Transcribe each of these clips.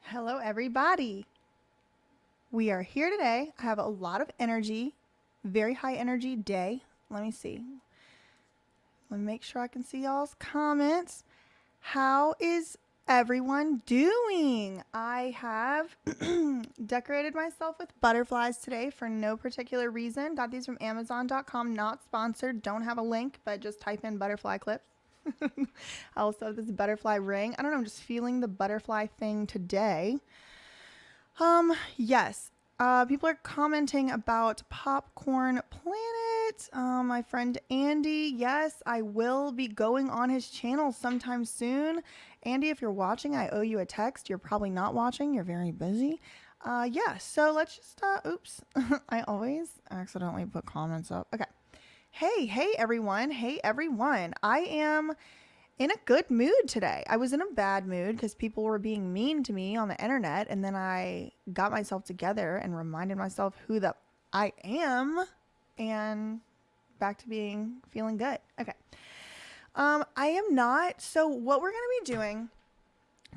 Hello, everybody. We are here today. I have a lot of energy, very high energy day. Let me see. Let me make sure I can see y'all's comments. How is everyone doing? I have decorated myself with butterflies today for no particular reason. Got these from Amazon.com, not sponsored. Don't have a link, but just type in butterfly clips. I also have this butterfly ring. I don't know, I'm just feeling the butterfly thing today. Yes. People are commenting about Popcorn Planet. My friend Andy, yes, I will be going on his channel sometime soon. Andy, if you're watching, I owe you a text. You're probably not watching. You're very busy. Yeah, so let's just, oops. I always accidentally put comments up. Okay. Hey, everyone. Hey, everyone. I am in a good mood today. I was in a bad mood because people were being mean to me on the internet, and then I got myself together and reminded myself who I am, and back to feeling good. Okay. I am not. So what we're going to be doing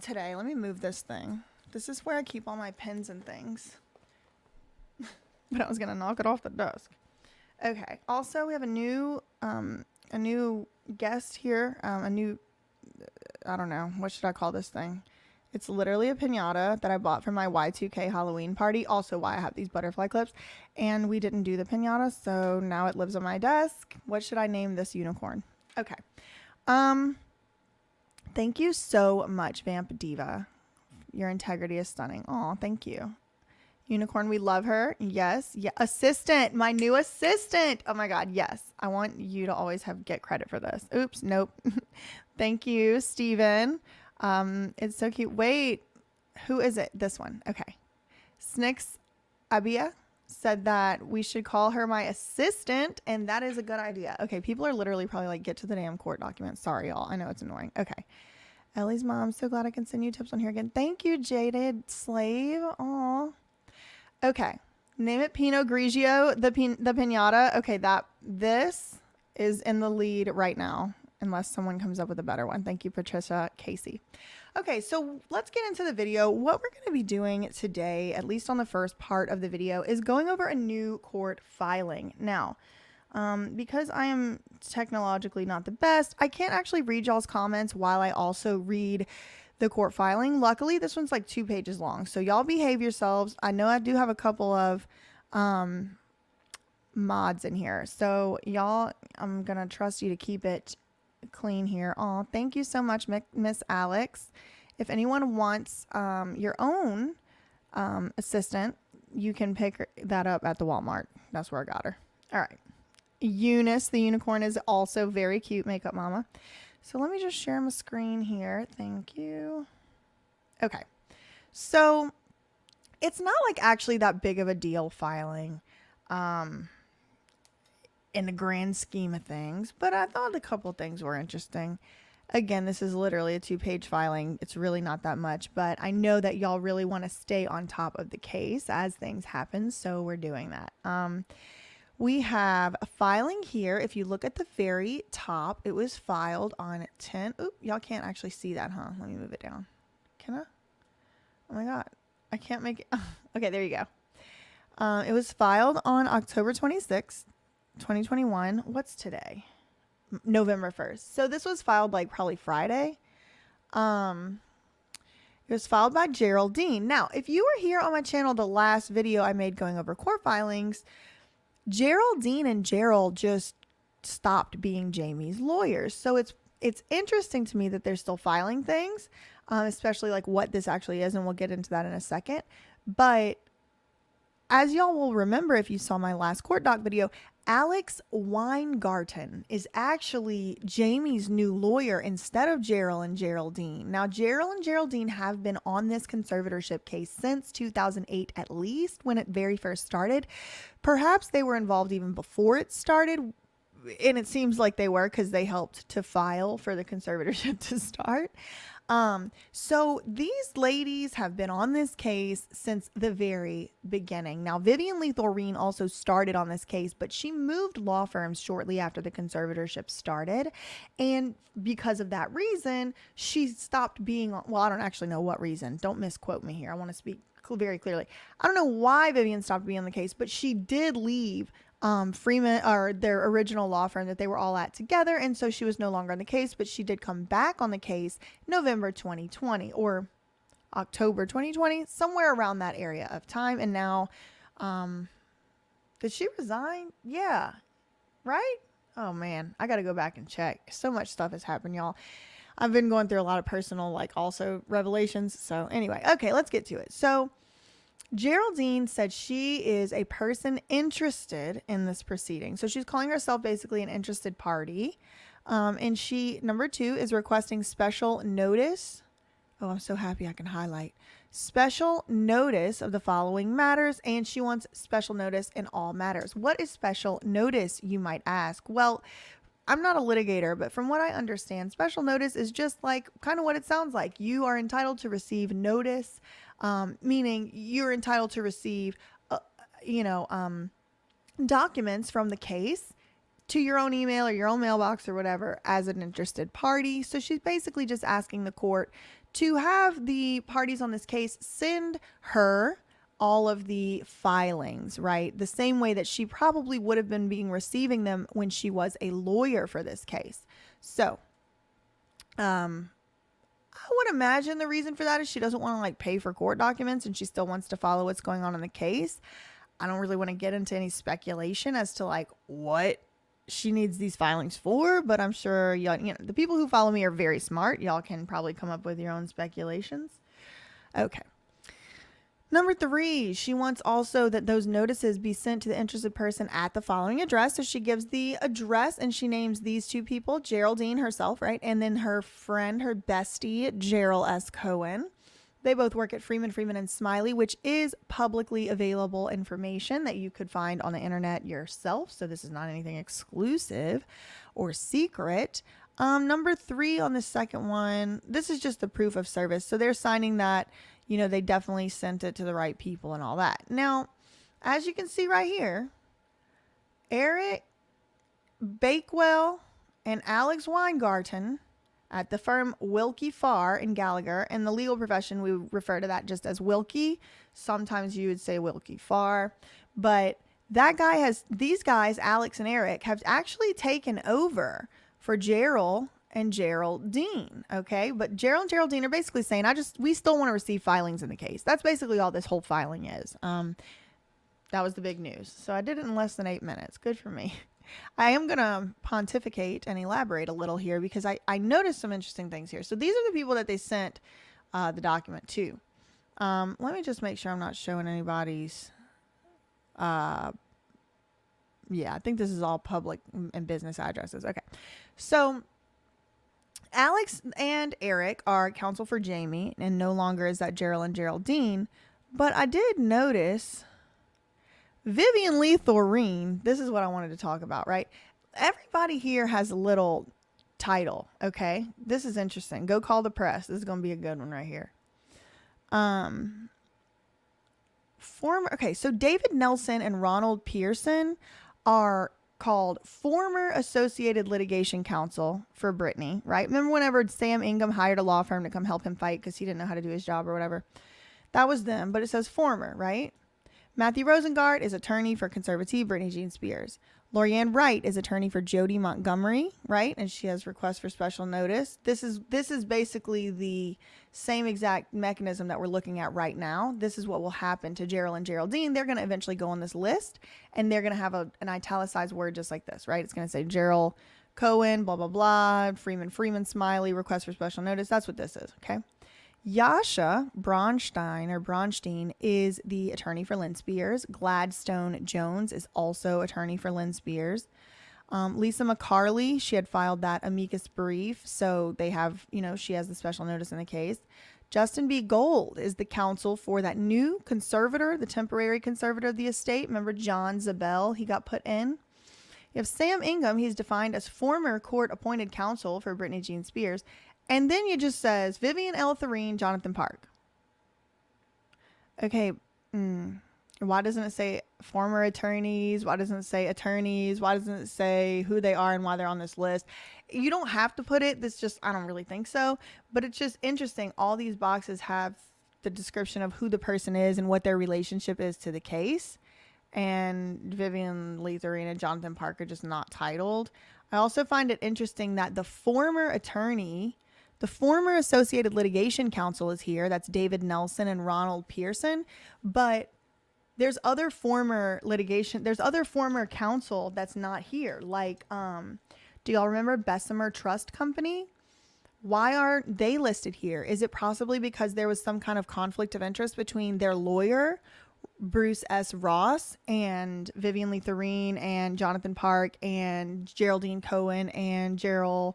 today, let me move this thing. This is where I keep all my pens and things. But I was going to knock it off the desk. Okay. Also, we have a new guest here. I don't know. What should I call this thing? It's literally a piñata that I bought for my Y2K Halloween party. Also why I have these butterfly clips. And we didn't do the piñata, so now it lives on my desk. What should I name this unicorn? Okay. Thank you so much, Vamp Diva. Your integrity is stunning. Aw, thank you. Unicorn, we love her. Yes. Yeah. Assistant. My new assistant. Oh my God. Yes. I want you to always get credit for this. Oops. Nope. Thank you, Steven. It's so cute. Wait. Who is it? This one. Okay. Snix Abia said that we should call her my assistant, and that is a good idea. Okay. People are literally probably like, get to the damn court document. Sorry, y'all. I know it's annoying. Okay. Ellie's mom. So glad I can send you tips on here again. Thank you, Jaded Slave. Aw. Okay, name it Pinot Grigio, the piñata. Okay, this is in the lead right now, unless someone comes up with a better one. Thank you, Patricia Casey. Okay, so let's get into the video. What we're going to be doing today, at least on the first part of the video, is going over a new court filing. Now, because I am technologically not the best, I can't actually read y'all's comments while I also read the court filing. Luckily, this one's like 2 pages long, so y'all behave yourselves. I know I do have a couple of mods in here, so y'all, I'm gonna trust you to keep it clean here. Oh, thank you so much, Miss Alex. If anyone wants your own assistant, you can pick that up at the Walmart. That's where I got her. All right. Eunice, the unicorn, is also very cute. Makeup mama. So let me just share my screen here. Thank you. Okay. So it's not like actually that big of a deal filing in the grand scheme of things, but I thought a couple things were interesting. Again, this is literally a 2-page filing. It's really not that much, but I know that y'all really want to stay on top of the case as things happen, so we're doing that. We have a filing here. If you look at the very top, it was filed on 10. Oop, y'all can't actually see that, huh? Let me move it down. Can I? Oh my God. I can't make it. Okay, there you go. It was filed on October 26th, 2021. What's today? November 1st. So this was filed like probably Friday. It was filed by Geraldine. Now, if you were here on my channel, the last video I made going over court filings, Geraldine and Jeryll just stopped being Jamie's lawyers. So it's interesting to me that they're still filing things, especially like what this actually is. And we'll get into that in a second. But as y'all will remember, if you saw my last court doc video, Alex Weingarten is actually Jamie's new lawyer instead of Jeryll and Geraldine. Now, Jeryll and Geraldine have been on this conservatorship case since 2008, at least when it very first started. Perhaps they were involved even before it started, and it seems like they were because they helped to file for the conservatorship to start. So these ladies have been on this case since the very beginning. Now, Vivian Lee Thoreen also started on this case, but she moved law firms shortly after the conservatorship started. And because of that reason, she stopped being on, well, I don't actually know what reason. Don't misquote me here. I want to speak very clearly. I don't know why Vivian stopped being on the case, but she did leave Freeman, or their original law firm that they were all at together. And so she was no longer on the case, but she did come back on the case November 2020 or October 2020, somewhere around that area of time. And now, did she resign? Yeah. Right? Oh man, I got to go back and check. So much stuff has happened, y'all. I've been going through a lot of personal, also revelations. So anyway, okay, let's get to it. So Geraldine said she is a person interested in this proceeding. So she's calling herself basically an interested party. And she, number 2, is requesting special notice. Oh, I'm so happy I can highlight. Special notice of the following matters. And she wants special notice in all matters. What is special notice, you might ask? Well, I'm not a litigator, but from what I understand, special notice is just kind of what it sounds like. You are entitled to receive notice, meaning you're entitled to receive, documents from the case to your own email or your own mailbox or whatever as an interested party. So she's basically just asking the court to have the parties on this case send her all of the filings, right? The same way that she probably would have been receiving them when she was a lawyer for this case. So, I would imagine the reason for that is she doesn't want to pay for court documents and she still wants to follow what's going on in the case. I don't really want to get into any speculation as to what she needs these filings for, but I'm sure the people who follow me are very smart. Y'all can probably come up with your own speculations. Okay. Number 3, she wants also that those notices be sent to the interested person at the following address. So she gives the address and she names these 2 people, Geraldine herself, right? And then her friend, her bestie, Jeryll S. Cohen. They both work at Freeman & Smiley, which is publicly available information that you could find on the internet yourself. So this is not anything exclusive or secret. Number 3 on the second one, this is just the proof of service. So they're signing that they definitely sent it to the right people and all that. Now, as you can see right here, Eric Bakewell and Alex Weingarten at the firm Wilkie Farr in Gallagher. In the legal profession, we refer to that just as Wilkie. Sometimes you would say Wilkie Farr. But these guys, Alex and Eric, have actually taken over for Jeryll and Geraldine, okay? But Jeryll and Geraldine are basically saying, we still want to receive filings in the case. That's basically all this whole filing is. That was the big news. So I did it in less than 8 minutes. Good for me. I am going to pontificate and elaborate a little here because I noticed some interesting things here. So these are the people that they sent the document to. Let me just make sure I'm not showing anybody's. Yeah, I think this is all public and business addresses. Okay. So Alex and Eric are counsel for Jamie, and no longer is that Jeryll and Geraldine. But I did notice Vivian Lee Thoreen. This is what I wanted to talk about, right? Everybody here has a little title, okay? This is interesting. Go call the press. This is going to be a good one right here. So David Nelson and Ronald Pearson are called former Associated Litigation Counsel for Britney, right? Remember whenever Sam Ingham hired a law firm to come help him fight because he didn't know how to do his job or whatever? That was them, but it says former, right? Matthew Rosengart is attorney for conservatee Britney Jean Spears. Lorianne Wright is attorney for Jody Montgomery, right? And she has requests for special notice. This is basically the same exact mechanism that we're looking at right now. This is what will happen to Jeryll and Geraldine. They're going to eventually go on this list, and they're going to have an italicized word just like this, right? It's going to say Jeryll Cohen, blah, blah, blah, Freeman, Smiley, request for special notice. That's what this is, okay? Yasha Bronstein is the attorney for Lynn Spears. Gladstone Jones is also attorney for Lynn Spears. Lisa McCarley, she had filed that amicus brief, so they have, she has the special notice in the case. Justin B. Gold is the counsel for that new conservator, the temporary conservator of the estate. Remember John Zabel, he got put in. You have Sam Ingham, he's defined as former court-appointed counsel for Britney Jean Spears. And then it just says Vivian L. Thurene, Jonathan Park. Okay. Why doesn't it say former attorneys? Why doesn't it say attorneys? Why doesn't it say who they are and why they're on this list? You don't have to put it. I don't really think so. But it's just interesting. All these boxes have the description of who the person is and what their relationship is to the case. And Vivian Lee Thurene and Jonathan Park are just not titled. I also find it interesting that the former Associated Litigation Counsel is here. That's David Nelson and Ronald Pearson. But there's other former counsel that's not here. Like, do y'all remember Bessemer Trust Company? Why aren't they listed here? Is it possibly because there was some kind of conflict of interest between their lawyer, Bruce S. Ross, and Vivian Lee Thurene and Jonathan Park and Geraldine Cohen and Jeryl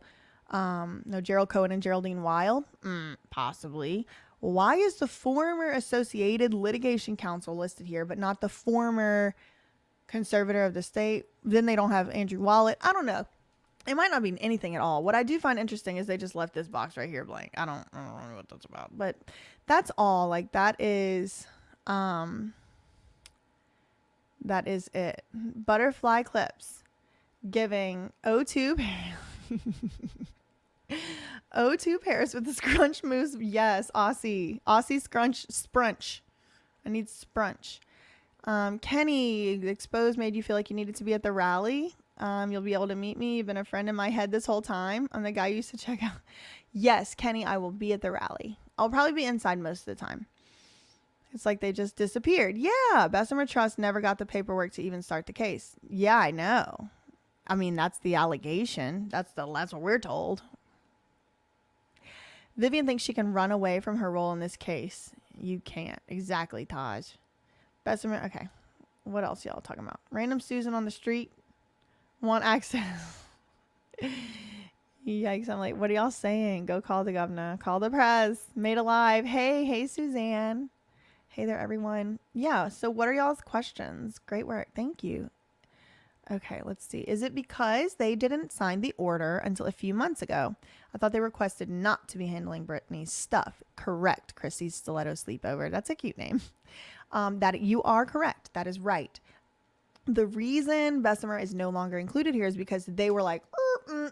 Cohen and Geraldine Wyle? Possibly. Why is the former Associated Litigation Counsel listed here, but not the former conservator of the state? Then they don't have Andrew Wallet. I don't know. It might not be anything at all. What I do find interesting is they just left this box right here blank. I don't know what that's about, but that's all. Like, that is it. Butterfly clips giving O2 O2 pairs with the scrunch moves. Yes, Aussie sprunch. I need sprunch. Kenny, exposed made you feel like you needed to be at the rally. You'll be able to meet me. You've been a friend in my head this whole time. I'm the guy you used to check out. Yes, Kenny, I will be at the rally. I'll probably be inside most of the time. It's like they just disappeared. Yeah, Bessemer Trust never got the paperwork to even start the case. Yeah, I know. I mean, that's the allegation. That's what we're told. Vivian thinks she can run away from her role in this case. You can't. Exactly, Taj. Bessemer, okay. What else y'all talking about? Random Susan on the street. Want access. Yikes. I'm like, what are y'all saying? Go call the governor. Call the press. Made alive. Hey, Suzanne. Hey there, everyone. Yeah, so what are y'all's questions? Great work. Thank you. Okay, let's see. Is it because they didn't sign the order until a few months ago? I thought they requested not to be handling Britney's stuff. Correct. Chrissy's Stiletto Sleepover. That's a cute name. That you are correct. That is right. The reason Bessemer is no longer included here is because they were like,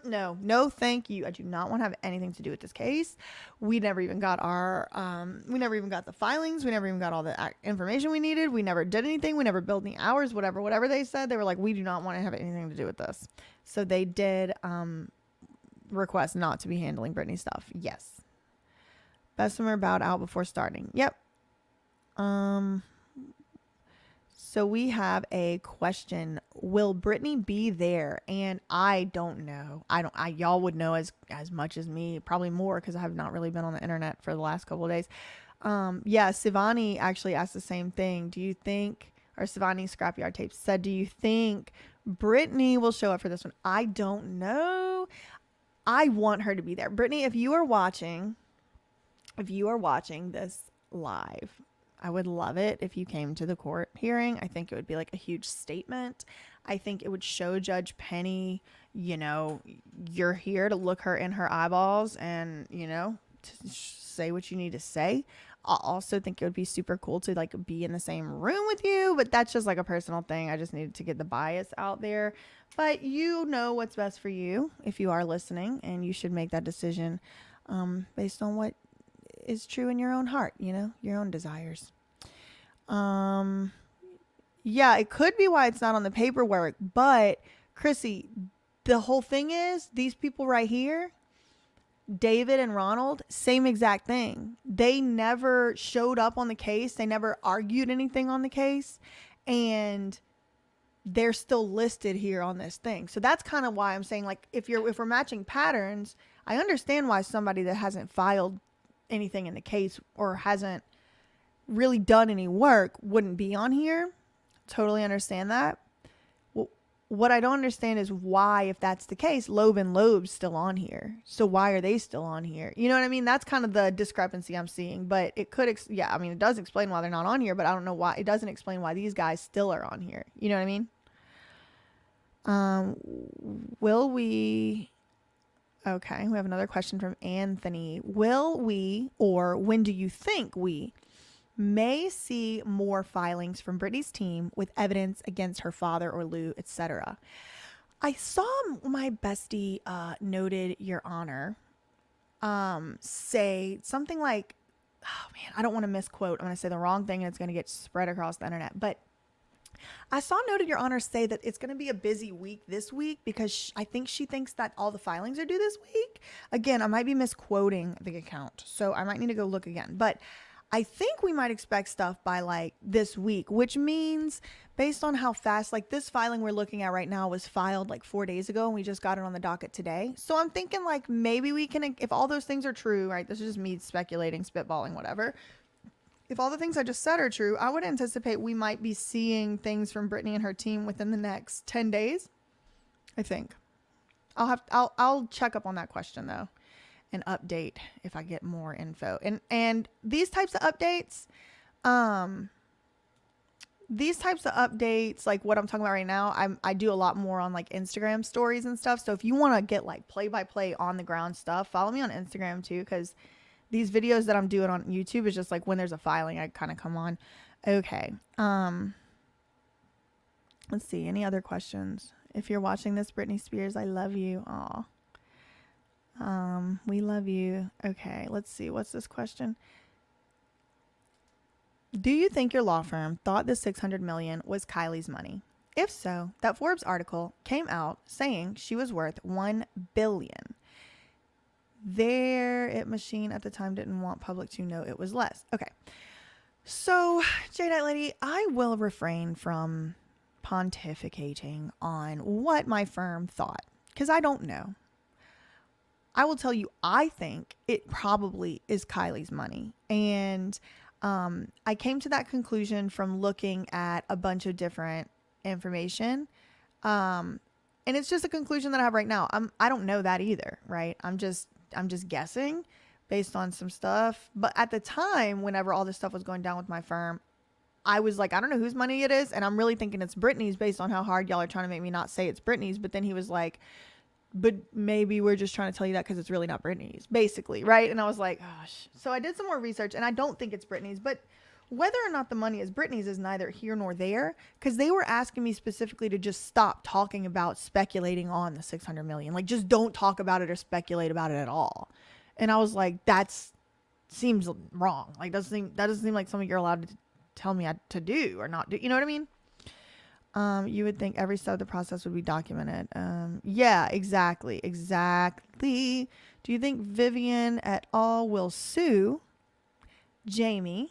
no, thank you. I do not want to have anything to do with this case. We never even got the filings. We never even got all the information we needed. We never did anything. We never billed any hours, whatever they said. They were like, we do not want to have anything to do with this. So they did request not to be handling Britney stuff. Yes. Bessemer bowed out before starting. Yep. So we have a question. Will Britney be there? And I don't know. Y'all would know as much as me, probably more, because I have not really been on the internet for the last couple of days. Sivani actually asked the same thing. Do you think, or Sivani Scrapyard Tapes said, do you think Britney will show up for this one? I don't know. I want her to be there. Britney, if you are watching this live, I would love it if you came to the court hearing. I think it would be like a huge statement. I think it would show Judge Penny, you're here to look her in her eyeballs and, to say what you need to say. I also think it would be super cool to like be in the same room with you, but that's just like a personal thing. I just needed to get the bias out there, but you know what's best for you if you are listening, and you should make that decision based on what is true in your own heart, your own desires. Yeah, it could be why it's not on the paperwork, but Chrissy, the whole thing is these people right here, David and Ronald, same exact thing. They never showed up on the case. They never argued anything on the case, and they're still listed here on this thing. So that's kind of why I'm saying, like, if we're matching patterns, I understand why somebody that hasn't filed anything in the case or hasn't really done any work wouldn't be on here. Totally understand that. Well, what I don't understand is why, if that's the case, Loeb and Loeb's still on here. So why are they still on here? You know what I mean? That's kind of the discrepancy I'm seeing, but it could, it does explain why they're not on here, but I don't know why. It doesn't explain why these guys still are on here. You know what I mean? Okay, we have another question from Anthony. Will we, or when do you think we may see more filings from Britney's team with evidence against her father or Lou, etc.? I saw my bestie, noted, Your Honor, say something like, oh man, I don't want to misquote. I'm going to say the wrong thing and it's going to get spread across the internet. But I saw noted, Your Honor, say that it's going to be a busy week this week because I think she thinks that all the filings are due this week. Again, I might be misquoting the account, so I might need to go look again. But I think we might expect stuff by like this week, which means based on how fast, like this filing we're looking at right now was filed like 4 days ago and we just got it on the docket today. So I'm thinking like maybe we can, if all those things are true, right? This is just me speculating, spitballing, whatever. If all the things I just said are true, I would anticipate we might be seeing things from Britney and her team within the next 10 days. I think. I'll check up on that question though and update if I get more info. And these types of updates, like what I'm talking about right now, I do a lot more on like Instagram stories and stuff. So if you want to get like play by play on the ground stuff, follow me on Instagram too, because these videos that I'm doing on YouTube is just like when there's a filing, I kind of come on. Okay. Let's see. Any other questions? If you're watching this, Britney Spears, I love you. Aw. We love you. Okay. Let's see. What's this question? Do you think your law firm thought the $600 million was Kylie's money? If so, that Forbes article came out saying she was worth $1 billion. Their it machine at the time didn't want public to know it was less. Okay. So, Jadeite Lady, I will refrain from pontificating on what my firm thought because I don't know. I will tell you, I think it probably is Kylie's money. And I came to that conclusion from looking at a bunch of different information. And it's just a conclusion that I have right now. I don't know that either, right? I'm just guessing based on some stuff. But at the time, whenever all this stuff was going down with my firm, I was like, I don't know whose money it is. And I'm really thinking it's Britney's based on how hard y'all are trying to make me not say it's Britney's. But then he was like, but maybe we're just trying to tell you that because it's really not Britney's, basically, right? And I was like, gosh. So I did some more research and I don't think it's Britney's. But whether or not the money is Britney's is neither here nor there, because they were asking me specifically to just stop talking about speculating on the $600 million. Like, just don't talk about it or speculate about it at all. And I was like, seems wrong. Like, that doesn't seem like something you're allowed to tell me to do or not do. You know what I mean? You would think every step of the process would be documented. Yeah, exactly. Do you think Vivian et al. Will sue Jamie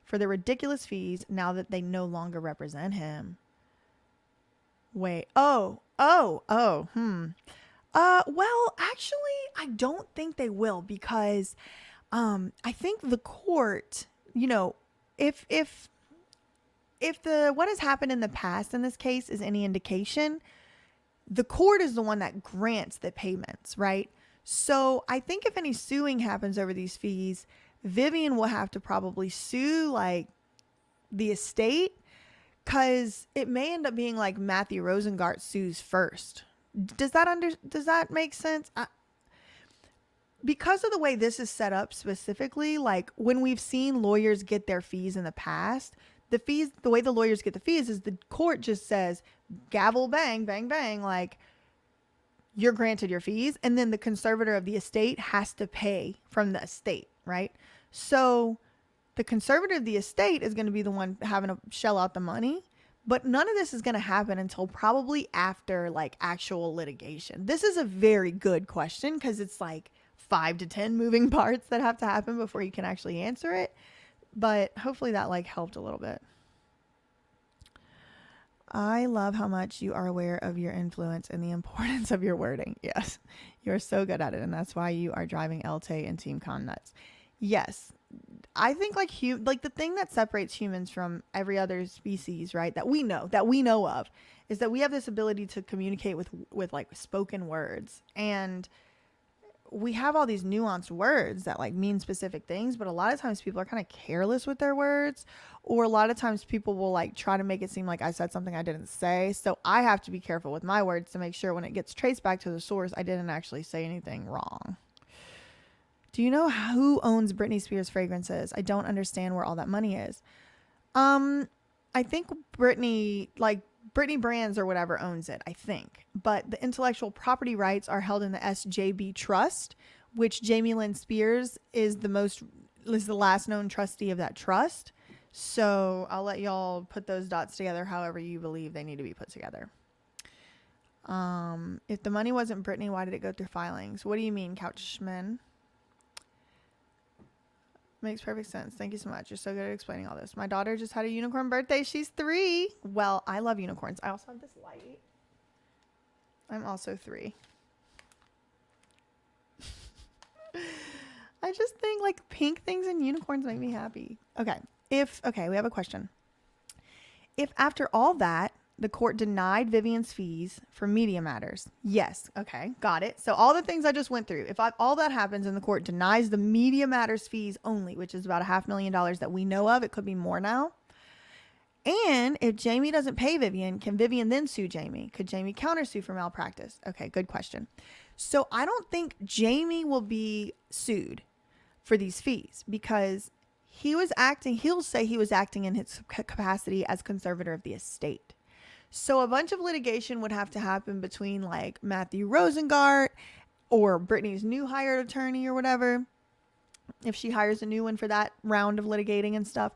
for the ridiculous fees now that they no longer represent him? Wait. Well, actually, I don't think they will because I think the court, you know, if what has happened in the past in this case is any indication, the court is the one that grants the payments, right? So I think if any suing happens over these fees, Vivian will have to probably sue like the estate because it may end up being like Matthew Rosengart sues first. Does that make sense? Because of the way this is set up specifically, like when we've seen lawyers get their fees in the past, the way the lawyers get the fees is the court just says, gavel, bang, bang, bang, like you're granted your fees. And then the conservator of the estate has to pay from the estate, right? So the conservator of the estate is going to be the one having to shell out the money. But none of this is going to happen until probably after like actual litigation. This is a very good question because it's like 5 to 10 moving parts that have to happen before you can actually answer it. But hopefully that like helped a little bit. I love how much you are aware of your influence and the importance of your wording. Yes, you're so good at it. And that's why you are driving Elte and Team Con nuts. Yes. I think like the thing that separates humans from every other species, right, that we know of, is that we have this ability to communicate with like spoken words. And we have all these nuanced words that like mean specific things, but a lot of times people are kind of careless with their words, or a lot of times people will like try to make it seem like I said something I didn't say. So I have to be careful with my words to make sure when it gets traced back to the source, I didn't actually say anything wrong. Do you know who owns Britney Spears fragrances? I don't understand where all that money is. I think Britney Brands or whatever owns it, I think. But the intellectual property rights are held in the SJB Trust, which Jamie Lynn Spears is the last known trustee of that trust. So I'll let y'all put those dots together however you believe they need to be put together. If the money wasn't Britney, why did it go through filings? What do you mean, Couchman? Makes perfect sense. Thank you so much. You're so good at explaining all this. My daughter just had a unicorn birthday. She's 3. Well, I love unicorns. I also have this light. I'm also 3. I just think like pink things and unicorns make me happy. Okay. We have a question. If after all that, the court denied Vivian's fees for media matters. Yes. Okay. Got it. So all the things I just went through, if all that happens and the court denies the media matters fees only, which is about $500,000 that we know of, it could be more now. And if Jamie doesn't pay Vivian, can Vivian then sue Jamie? Could Jamie countersue for malpractice? Okay. Good question. So I don't think Jamie will be sued for these fees because he'll say he was acting in his capacity as conservator of the estate. So a bunch of litigation would have to happen between like Matthew Rosengart or Britney's new hired attorney or whatever, if she hires a new one for that round of litigating and stuff.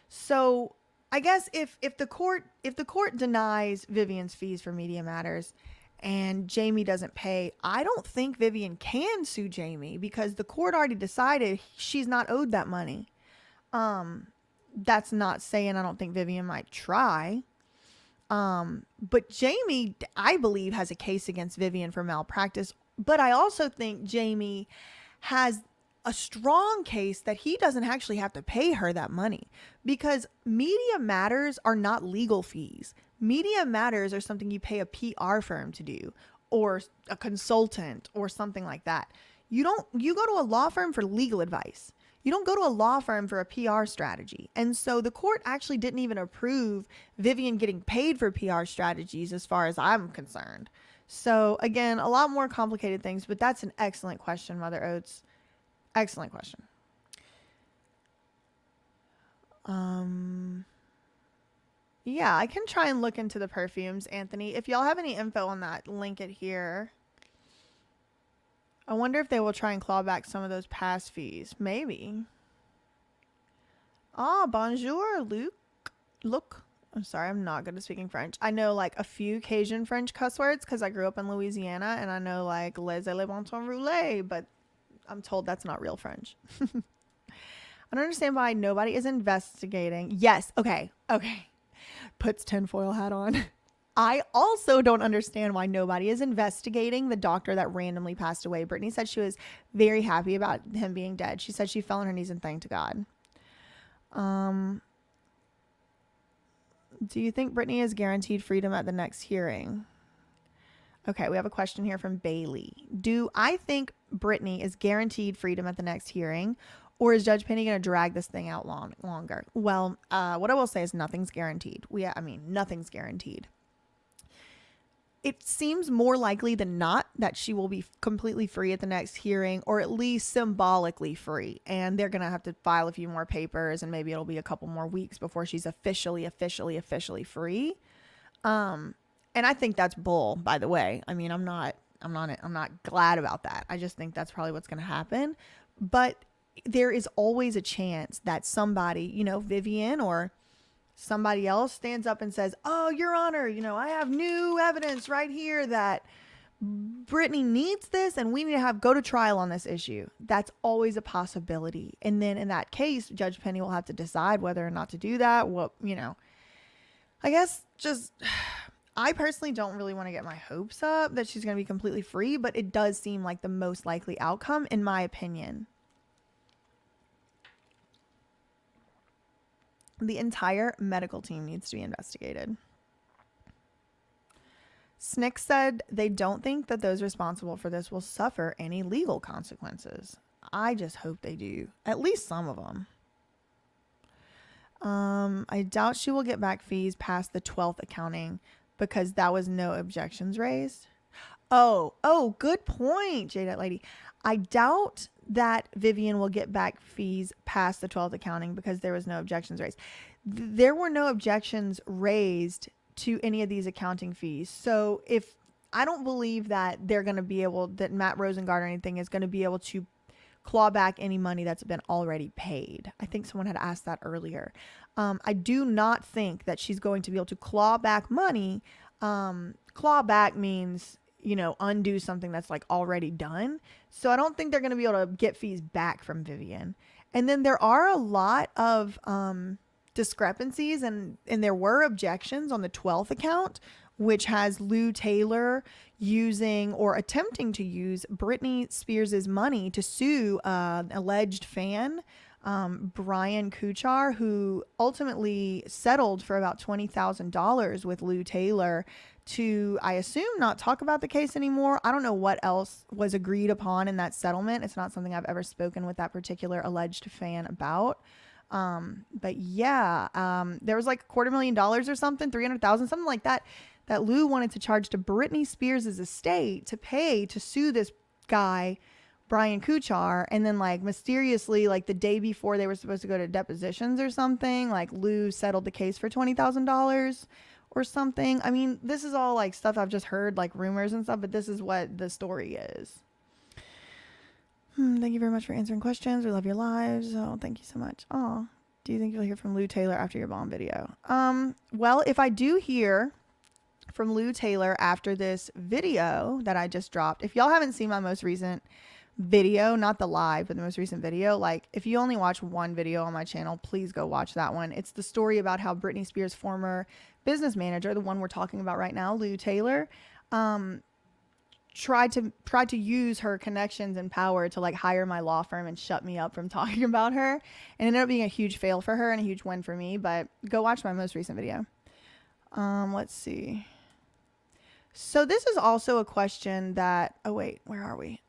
So I guess if the court denies Vivian's fees for media matters and Jamie doesn't pay, I don't think Vivian can sue Jamie because the court already decided she's not owed that money. That's not saying I don't think Vivian might try. But Jamie, I believe, has a case against Vivian for malpractice. But I also think Jamie has a strong case that he doesn't actually have to pay her that money because media matters are not legal fees. Media matters are something you pay a PR firm to do or a consultant or something like that. You go to a law firm for legal advice. You don't go to a law firm for a PR strategy. And so the court actually didn't even approve Vivian getting paid for PR strategies as far as I'm concerned. So again, a lot more complicated things, but that's an excellent question, Mother Oates. Excellent question. Yeah, I can try and look into the perfumes, Anthony. If y'all have any info on that, link it here. I wonder if they will try and claw back some of those past fees. Maybe. Bonjour, Look. I'm sorry, I'm not good at speaking French. I know like a few Cajun French cuss words because I grew up in Louisiana, and I know like les éléments roulés, but I'm told that's not real French. I don't understand why nobody is investigating. Yes. Okay. Puts tinfoil hat on. I also don't understand why nobody is investigating the doctor that randomly passed away. Britney said she was very happy about him being dead. She said she fell on her knees and thanked God. Do you think Britney is guaranteed freedom at the next hearing? Okay, we have a question here from Bailey. Do I think Britney is guaranteed freedom at the next hearing, or is Judge Penny going to drag this thing out longer? Well, what I will say is nothing's guaranteed. Nothing's guaranteed. It seems more likely than not that she will be completely free at the next hearing, or at least symbolically free. And they're going to have to file a few more papers, and maybe it'll be a couple more weeks before she's officially free. And I think that's bull, by the way. I mean, I'm not glad about that. I just think that's probably what's going to happen. But there is always a chance that somebody, Vivian or somebody else stands up and says, "Oh, Your Honor, I have new evidence right here that Britney needs this and we need to go to trial on this issue." That's always a possibility. And then in that case, Judge Penny will have to decide whether or not to do that. I guess I personally don't really want to get my hopes up that she's going to be completely free, but it does seem like the most likely outcome, in my opinion. The entire medical team needs to be investigated. SNCC said they don't think that those responsible for this will suffer any legal consequences. I just hope they do. At least some of them. I doubt she will get back fees past the 12th accounting because that was no objections raised. Oh, good point, Jade Lady. I doubt that Vivian will get back fees past the 12th accounting because there was no objections raised. There were no objections raised to any of these accounting fees. So if I don't believe that they're going to be able, that Matt Rosengart or anything is going to be able to claw back any money that's been already paid. I think someone had asked that earlier. I do not think that she's going to be able to claw back money. Claw back means, undo something that's like already done. So I don't think they're going to be able to get fees back from Vivian. And then there are a lot of discrepancies and there were objections on the 12th account, which has Lou Taylor using or attempting to use Britney Spears' money to sue an alleged fan, Brian Kuchar, who ultimately settled for about $20,000 with Lou Taylor to, I assume, not talk about the case anymore. I don't know what else was agreed upon in that settlement. It's not something I've ever spoken with that particular alleged fan about. But yeah, there was like $250,000 or something, 300,000, something like that Lou wanted to charge to Britney Spears' estate to pay to sue this guy, Brian Kuchar. And then like mysteriously, like the day before they were supposed to go to depositions or something, like Lou settled the case for $20,000 or something. I mean, this is all like stuff I've just heard, like rumors and stuff, but this is what the story is. Thank you very much for answering questions. We love your lives. Oh, thank you so much. Oh, do you think you'll hear from Lou Taylor after your bomb video? Well, if I do hear from Lou Taylor after this video that I just dropped, if y'all haven't seen my most recent video, not the live, but the most recent video, like if you only watch one video on my channel, please go watch that one. It's the story about how Britney Spears' former business manager, the one we're talking about right now, Lou Taylor, tried to use her connections and power to like hire my law firm and shut me up from talking about her, and it ended up being a huge fail for her and a huge win for me. But go watch my most recent video. Let's see. So this is also a question that, oh wait, where are we?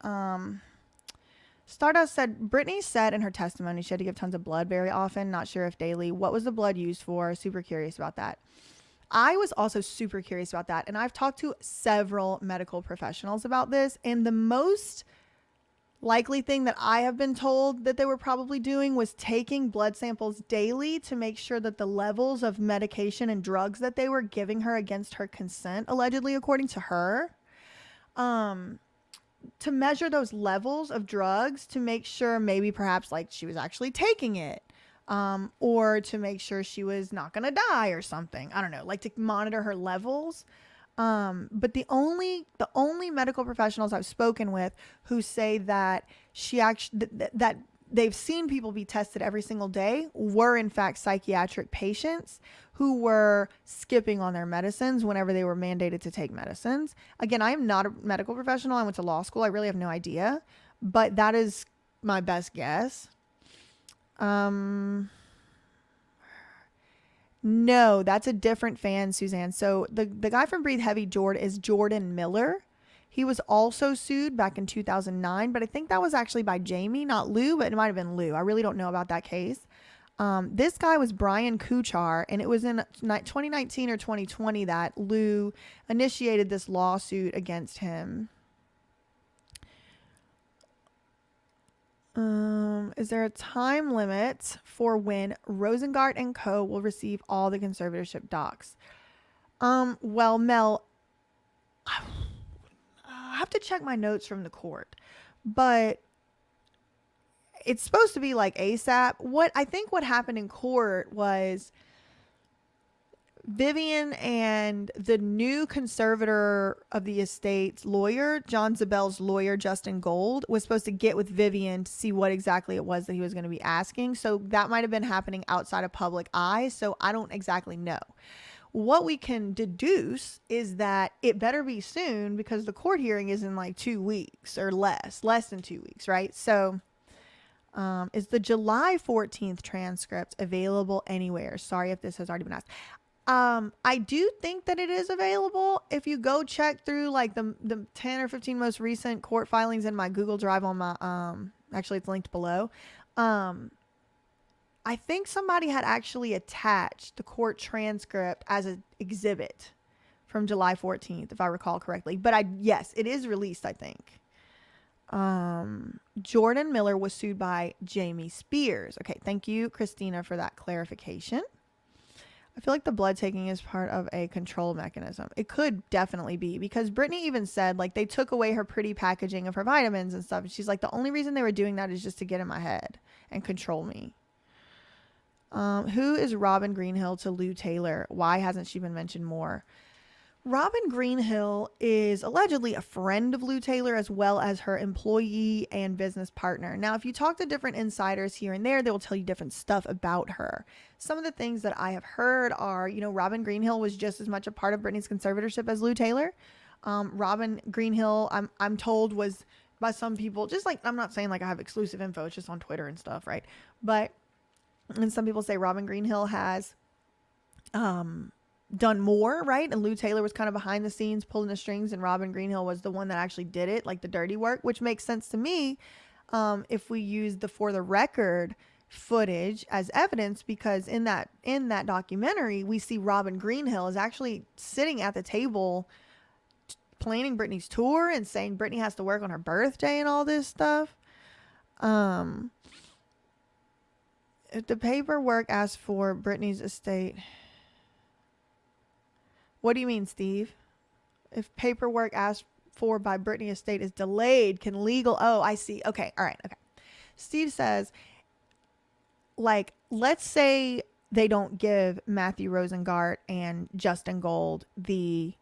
Stardust said, Britney said in her testimony she had to give tons of blood very often, not sure if daily. What was the blood used for? Super curious about that. I was also super curious about that. And I've talked to several medical professionals about this. And the most likely thing that I have been told that they were probably doing was taking blood samples daily to make sure that the levels of medication and drugs that they were giving her against her consent, allegedly, according to her, to measure those levels of drugs to make sure maybe perhaps like she was actually taking it. Or to make sure she was not going to die or something. I don't know, like to monitor her levels. But the only medical professionals I've spoken with who say that she actually, that they've seen people be tested every single day were in fact psychiatric patients who were skipping on their medicines whenever they were mandated to take medicines. Again, I am not a medical professional. I went to law school. I really have no idea, but that is my best guess. No, that's a different fan, Suzanne. So the guy from Breathe Heavy is Jordan Miller. He was also sued back in 2009, but I think that was actually by Jamie, not Lou, but it might have been Lou. I really don't know about that case. This guy was Brian Kuchar, and it was in 2019 or 2020 that Lou initiated this lawsuit against him. Is there a time limit for when Rosengart and Co. will receive all the conservatorship docs? Well, Mel, I have to check my notes from the court, but it's supposed to be like ASAP. What happened in court was Vivian and the new conservator of the estate's lawyer, John Zabel's lawyer, Justin Gold, was supposed to get with Vivian to see what exactly it was that he was going to be asking. So that might have been happening outside of public eye. So I don't exactly know. What we can deduce is that it better be soon because the court hearing is in like 2 weeks or less than 2 weeks, right? So is the July 14th transcript available anywhere? Sorry if this has already been asked. I do think that it is available. If you go check through like the 10 or 15 most recent court filings in my Google Drive on my, actually it's linked below. I think somebody had actually attached the court transcript as an exhibit from July 14th, if I recall correctly. But yes, it is released, I think. Jordan Miller was sued by Jamie Spears. Okay, thank you, Christina, for that clarification. I feel like the blood taking is part of a control mechanism. It could definitely be, because Britney even said, like, they took away her pretty packaging of her vitamins and stuff. And she's like, the only reason they were doing that is just to get in my head and control me. Who is Robin Greenhill to Lou Taylor? Why hasn't she been mentioned more? Robin Greenhill is allegedly a friend of Lou Taylor, as well as her employee and business partner. Now, if you talk to different insiders here and there, they will tell you different stuff about her. Some of the things that I have heard are, Robin Greenhill was just as much a part of Britney's conservatorship as Lou Taylor. Robin Greenhill, I'm told, was by some people, just like, I'm not saying like I have exclusive info, it's just on Twitter and stuff, right? And some people say Robin Greenhill has done more, right? And Lou Taylor was kind of behind the scenes pulling the strings, and Robin Greenhill was the one that actually did it, like the dirty work, which makes sense to me if we use the for the record footage as evidence, because in that documentary we see Robin Greenhill is actually sitting at the table planning Britney's tour and saying Britney has to work on her birthday and all this stuff. If the paperwork asked for Britney's estate, what do you mean, Steve? If paperwork asked for by Britney estate is delayed, can legal... Oh, I see. Okay. All right. Okay. Steve says, like, let's say they don't give Matthew Rosengart and Justin Gold the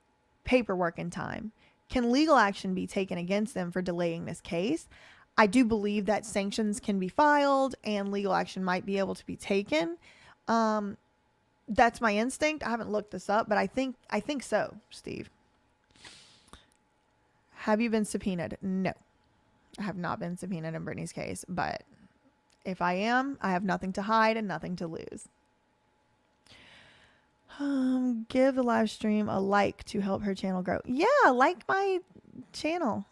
paperwork in time. Can legal action be taken against them for delaying this case? I do believe that sanctions can be filed and legal action might be able to be taken. That's my instinct. I haven't looked this up, but I think so, Steve. Have you been subpoenaed? No, I have not been subpoenaed in Britney's case, but if I am, I have nothing to hide and nothing to lose. Give the live stream a like to help her channel grow. Yeah, like my channel.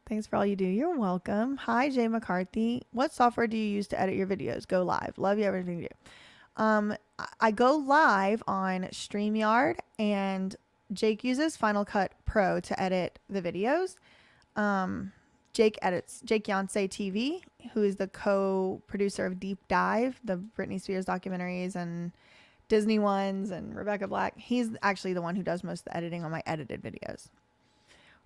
Thanks for all you do. You're welcome. Hi, Jay McCarthy. What software do you use to edit your videos? Go live. Love you, everything you do. I go live on StreamYard, and Jake uses Final Cut Pro to edit the videos. Jake edits Jake Yonsei TV, who is the co-producer of Deep Dive, the Britney Spears documentaries and Disney ones, and Rebecca Black. He's actually the one who does most of the editing on my edited videos.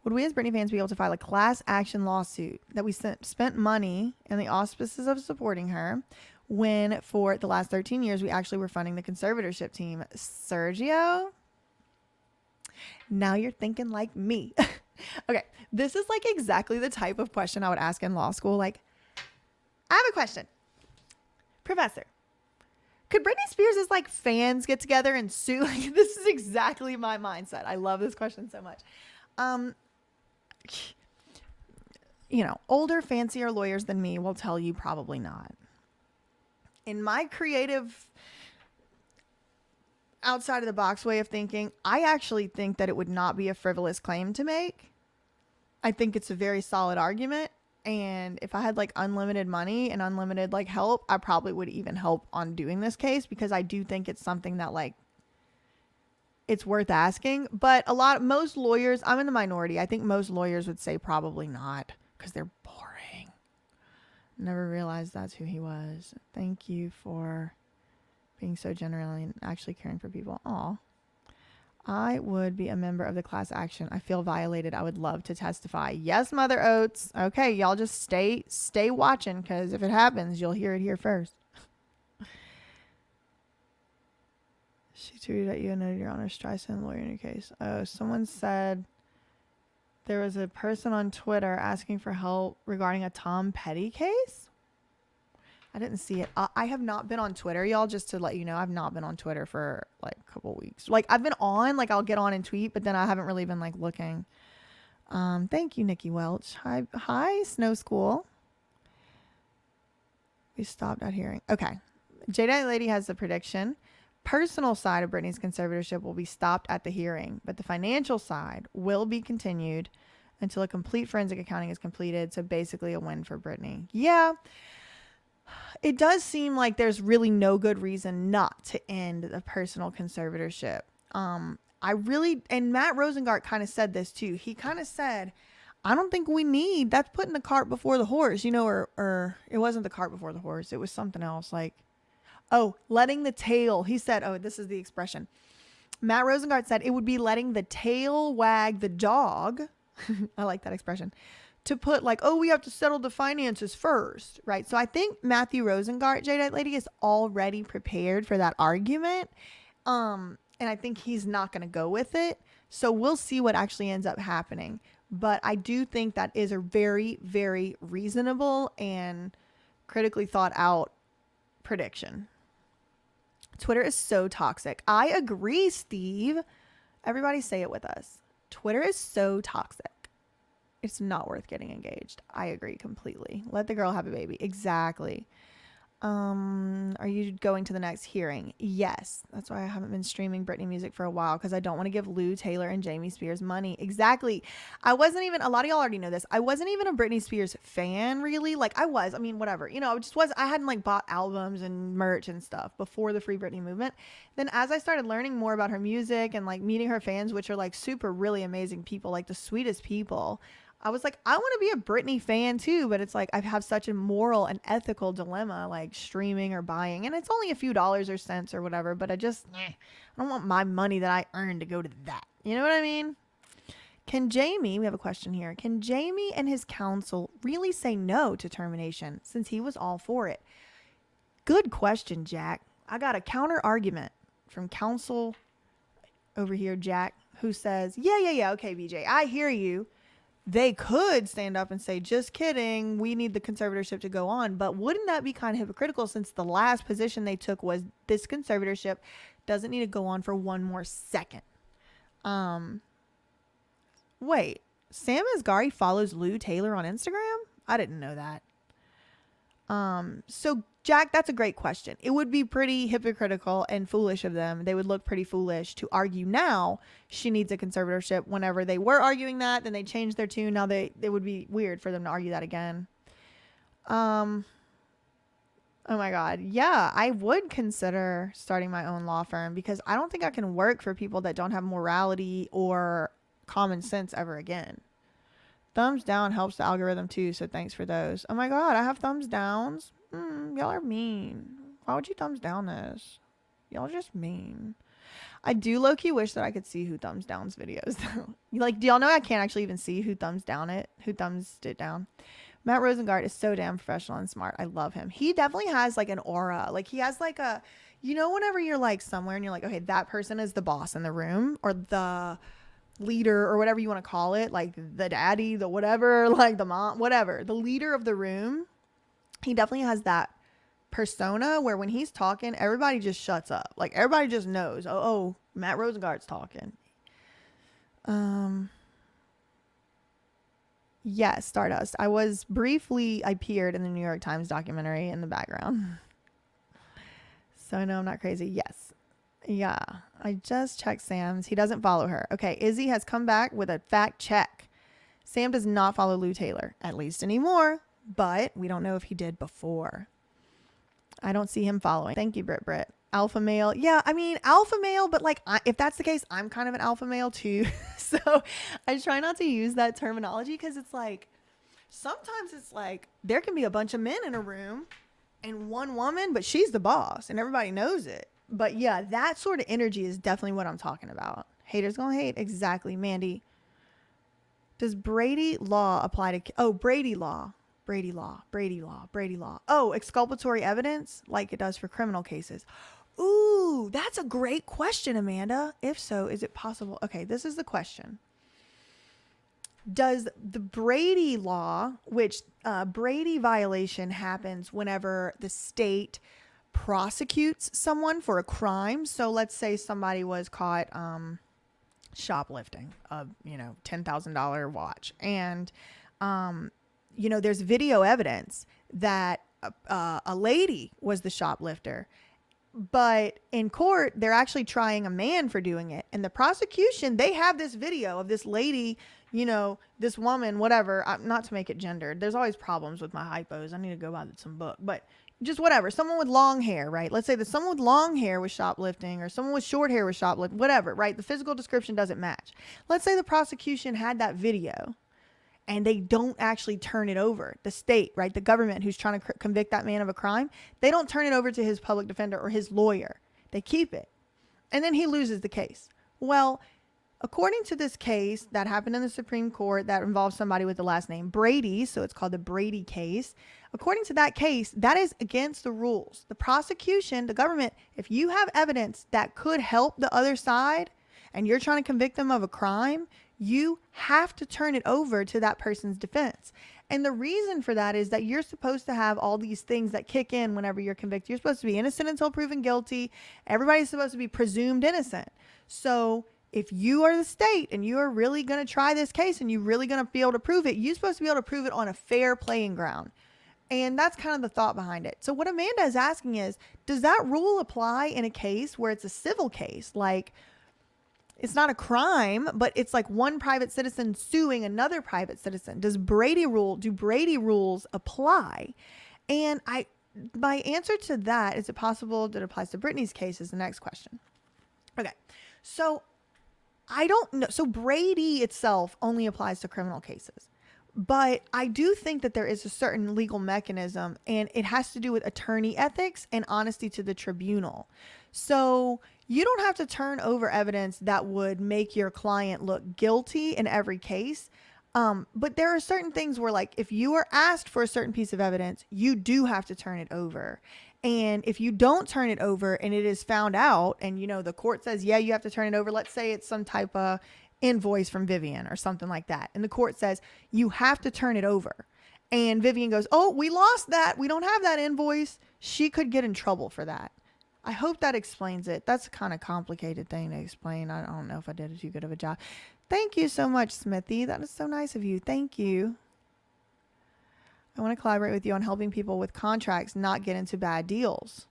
Would we as Britney fans be able to file a class action lawsuit that we spent money in the auspices of supporting her when for the last 13 years we actually were funding the conservatorship team? Sergio, now you're thinking like me. Okay, this is like exactly the type of question I would ask in law school. Like, I have a question. Professor, could Britney Spears' like fans get together and sue? Like, this is exactly my mindset. I love this question so much. Older, fancier lawyers than me will tell you probably not. In my creative, outside of the box way of thinking, I actually think that it would not be a frivolous claim to make. I think it's a very solid argument. And if I had like unlimited money and unlimited like help, I probably would even help on doing this case, because I do think it's something that like it's worth asking. But most lawyers, I'm in the minority. I think most lawyers would say probably not, because they're boring. Never realized that's who he was. Thank you for being so genuinely and actually caring for people. Aw. I would be a member of the class action. I feel violated. I would love to testify. Yes, Mother Oats. Okay, y'all just stay watching, because if it happens, you'll hear it here first. She tweeted at you and noted your honors. Try sending a lawyer in your case. Oh, someone said there was a person on Twitter asking for help regarding a Tom Petty case. I didn't see it. I have not been on Twitter, y'all, just to let you know. I've not been on Twitter for like a couple weeks. Like, I've been on, like, I'll get on and tweet, but then I haven't really been like looking. Thank you, Nikki Welch. Hi, Snow School. We stopped at hearing. Okay. Jada Lady has the prediction. personal side of Britney's conservatorship will be stopped at the hearing, but the financial side will be continued until a complete forensic accounting is completed. So basically a win for Britney. Yeah, it does seem like there's really no good reason not to end the personal conservatorship. And Matt Rosengart kind of said this too. He kind of said, I don't think we need, that's putting the cart before the horse, or it wasn't the cart before the horse. It was something else letting the tail. He said, this is the expression. Matt Rosengart said it would be letting the tail wag the dog. I like that expression. To put we have to settle the finances first, right? So I think Matthew Rosengart, Jadeite Lady, is already prepared for that argument. And I think he's not going to go with it. So we'll see what actually ends up happening. But I do think that is a very, very reasonable and critically thought out prediction. Twitter is so toxic. I agree, Steve. Everybody say it with us. Twitter is so toxic. It's not worth getting engaged. I agree completely. Let the girl have a baby. Exactly. Are you going to the next hearing? Yes. That's why I haven't been streaming Britney music for a while, because I don't want to give Lou Taylor and Jamie Spears money. Exactly. A lot of y'all already know this. I wasn't even a Britney Spears fan, really. Whatever. I hadn't bought albums and merch and stuff before the Free Britney movement. Then as I started learning more about her music and meeting her fans, which are super really amazing people, the sweetest people, I was like, I want to be a Britney fan too, but it's I have such a moral and ethical dilemma, streaming or buying, and it's only a few dollars or cents or whatever, but I don't want my money that I earned to go to that. You know what I mean? We have a question here. Can Jamie and his counsel really say no to termination since he was all for it? Good question, Jack. I got a counter argument from counsel over here, Jack, who says, yeah. Okay, BJ, I hear you. They could stand up and say, just kidding, we need the conservatorship to go on. But wouldn't that be kind of hypocritical, since the last position they took was this conservatorship doesn't need to go on for one more second? Wait, Sam Asghari follows Lou Taylor on Instagram? I didn't know that. So Jack, that's a great question. It would be pretty hypocritical and foolish of them. They would look pretty foolish to argue now she needs a conservatorship whenever they were arguing that. Then they changed their tune. Now it would be weird for them to argue that again. Oh my God. Yeah, I would consider starting my own law firm, because I don't think I can work for people that don't have morality or common sense ever again. Thumbs down helps the algorithm too, so thanks for those. Oh my God, I have thumbs downs. Y'all are mean. Why would you thumbs down this? Y'all just mean. I do low-key wish that I could see who thumbs downs videos though. Do y'all know I can't actually even see who thumbs it down? Matt Rosengart is so damn professional and smart. I love him. He definitely has an aura. He has whenever you're somewhere and you're okay, that person is the boss in the room, or the leader, or whatever you want to call it, the daddy, the whatever, the mom, whatever, the leader of the room. He definitely has that persona where when he's talking, everybody just shuts up. Everybody just knows, oh, Matt Rosengart's talking. Yes, Stardust. I appeared in the New York Times documentary in the background. So I know I'm not crazy. Yes. Yeah, I just checked Sam's. He doesn't follow her. Okay, Izzy has come back with a fact check. Sam does not follow Lou Taylor, at least anymore, but we don't know if he did before. I don't see him following. Thank you, Brit. Alpha male. Yeah, alpha male, but if that's the case, I'm kind of an alpha male too. So I try not to use that terminology, because it's sometimes it's there can be a bunch of men in a room and one woman, but she's the boss and everybody knows it. But yeah, that sort of energy is definitely what I'm talking about. Haters gonna hate. Exactly. Mandy, does Brady law apply to... Brady law. Oh, exculpatory evidence like it does for criminal cases. Ooh, that's a great question, Amanda. If so, is it possible? Okay, this is the question. Does the Brady law, which Brady violation happens whenever the state prosecutes someone for a crime. So let's say somebody was caught shoplifting a $10,000 watch, and there's video evidence that a lady was the shoplifter, But in court, they're actually trying a man for doing it. And the prosecution, they have this video of this lady, this woman, whatever, not to make it gendered. There's always problems with my hypos. I need to go buy some book, but just whatever. Someone with long hair, right? Let's say that someone with long hair was shoplifting, or someone with short hair was shoplifting, whatever, right? The physical description doesn't match. Let's say the prosecution had that video and they don't actually turn it over. The state, right? The government who's trying to convict that man of a crime, they don't turn it over to his public defender or his lawyer. They keep it. And then he loses the case. Well, according to this case that happened in the Supreme Court that involves somebody with the last name Brady, so it's called the Brady case. According to that case, that is against the rules. The prosecution, the government, if you have evidence that could help the other side and you're trying to convict them of a crime, you have to turn it over to that person's defense. And the reason for that is that you're supposed to have all these things that kick in whenever you're convicted. You're supposed to be innocent until proven guilty. Everybody's supposed to be presumed innocent. So if you are the state and you are really going to try this case and you're really going to be able to prove it, you're supposed to be able to prove it on a fair playing ground. And that's kind of the thought behind it. So what Amanda is asking is, does that rule apply in a case where it's a civil case? Like, it's not a crime, but it's like one private citizen suing another private citizen. Do Brady rules apply? And my answer to that, is it possible that it applies to Britney's case, is the next question. Okay. So I don't know. So Brady itself only applies to criminal cases. But I do think that there is a certain legal mechanism, and it has to do with attorney ethics and honesty to the tribunal. So you don't have to turn over evidence that would make your client look guilty in every case. But there are certain things where, like, if you are asked for a certain piece of evidence, you do have to turn it over. And if you don't turn it over and it is found out and, the court says, yeah, you have to turn it over. Let's say it's some type of invoice from Vivian or something like that. And the court says, you have to turn it over. And Vivian goes, oh, we lost that. We don't have that invoice. She could get in trouble for that. I hope that explains it. That's a kind of complicated thing to explain. I don't know if I did too good of a job. Thank you so much, Smithy. That is so nice of you. Thank you. I want to collaborate with you on helping people with contracts not get into bad deals.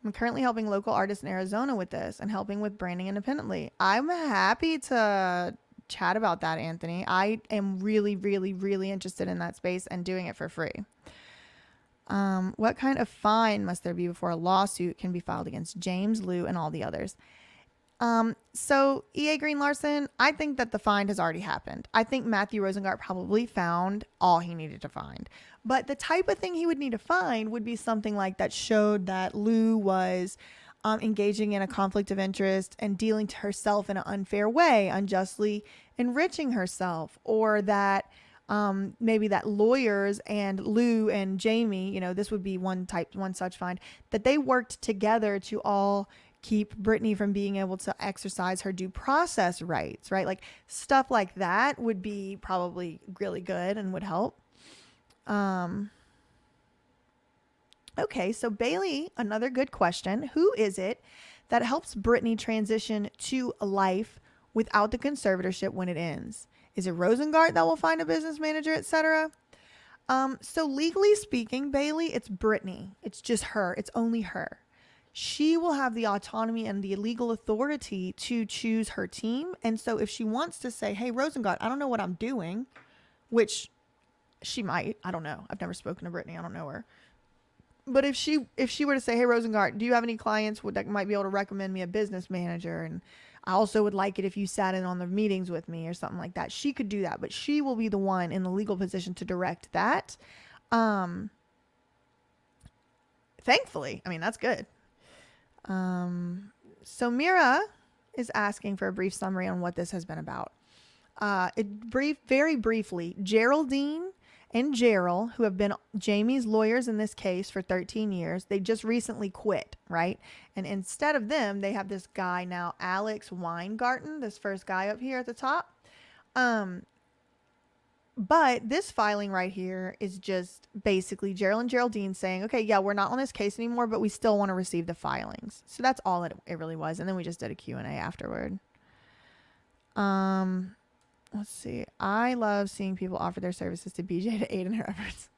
I'm currently helping local artists in Arizona with this and helping with branding independently. I'm happy to chat about that, Anthony. I am really, really, really interested in that space and doing it for free. What kind of fine must there be before a lawsuit can be filed against James, Lou, and all the others? So E.A. Green Larson, I think that the fine has already happened. I think Matthew Rosengart probably found all he needed to find. But the type of thing he would need to find would be something like that showed that Lou was engaging in a conflict of interest and dealing to herself in an unfair way, unjustly enriching herself, or that maybe that lawyers and Lou and Jamie, this would be one such find, that they worked together to all keep Britney from being able to exercise her due process rights, right? Like stuff like that would be probably really good and would help. Okay, so Bailey, another good question. Who is it that helps Britney transition to a life without the conservatorship when it ends? Is it Rosengart that will find a business manager, etc.? So legally speaking, Bailey, it's Britney. It's just her. It's only her. She will have the autonomy and the legal authority to choose her team. And so if she wants to say, hey, Rosengart, I don't know what I'm doing, which she might, I don't know. I've never spoken to Britney. I don't know her. But if she were to say, hey, Rosengart, do you have any clients that might be able to recommend me a business manager? And I also would like it if you sat in on the meetings with me or something like that. She could do that, but she will be the one in the legal position to direct that. Thankfully, I mean, that's good. So Mira is asking for a brief summary on what this has been about. Very briefly, Geraldine and Jeryll, who have been Jamie's lawyers in this case for 13 years, they just recently quit, right? And instead of them, they have this guy now, Alex Weingarten, this first guy up here at the top. But this filing right here is just basically Jeryll and Geraldine saying, okay, yeah, we're not on this case anymore, but we still want to receive the filings. So that's all it really was. And then we just did a Q&A afterward. Let's see. I love seeing people offer their services to BJ to aid in her efforts.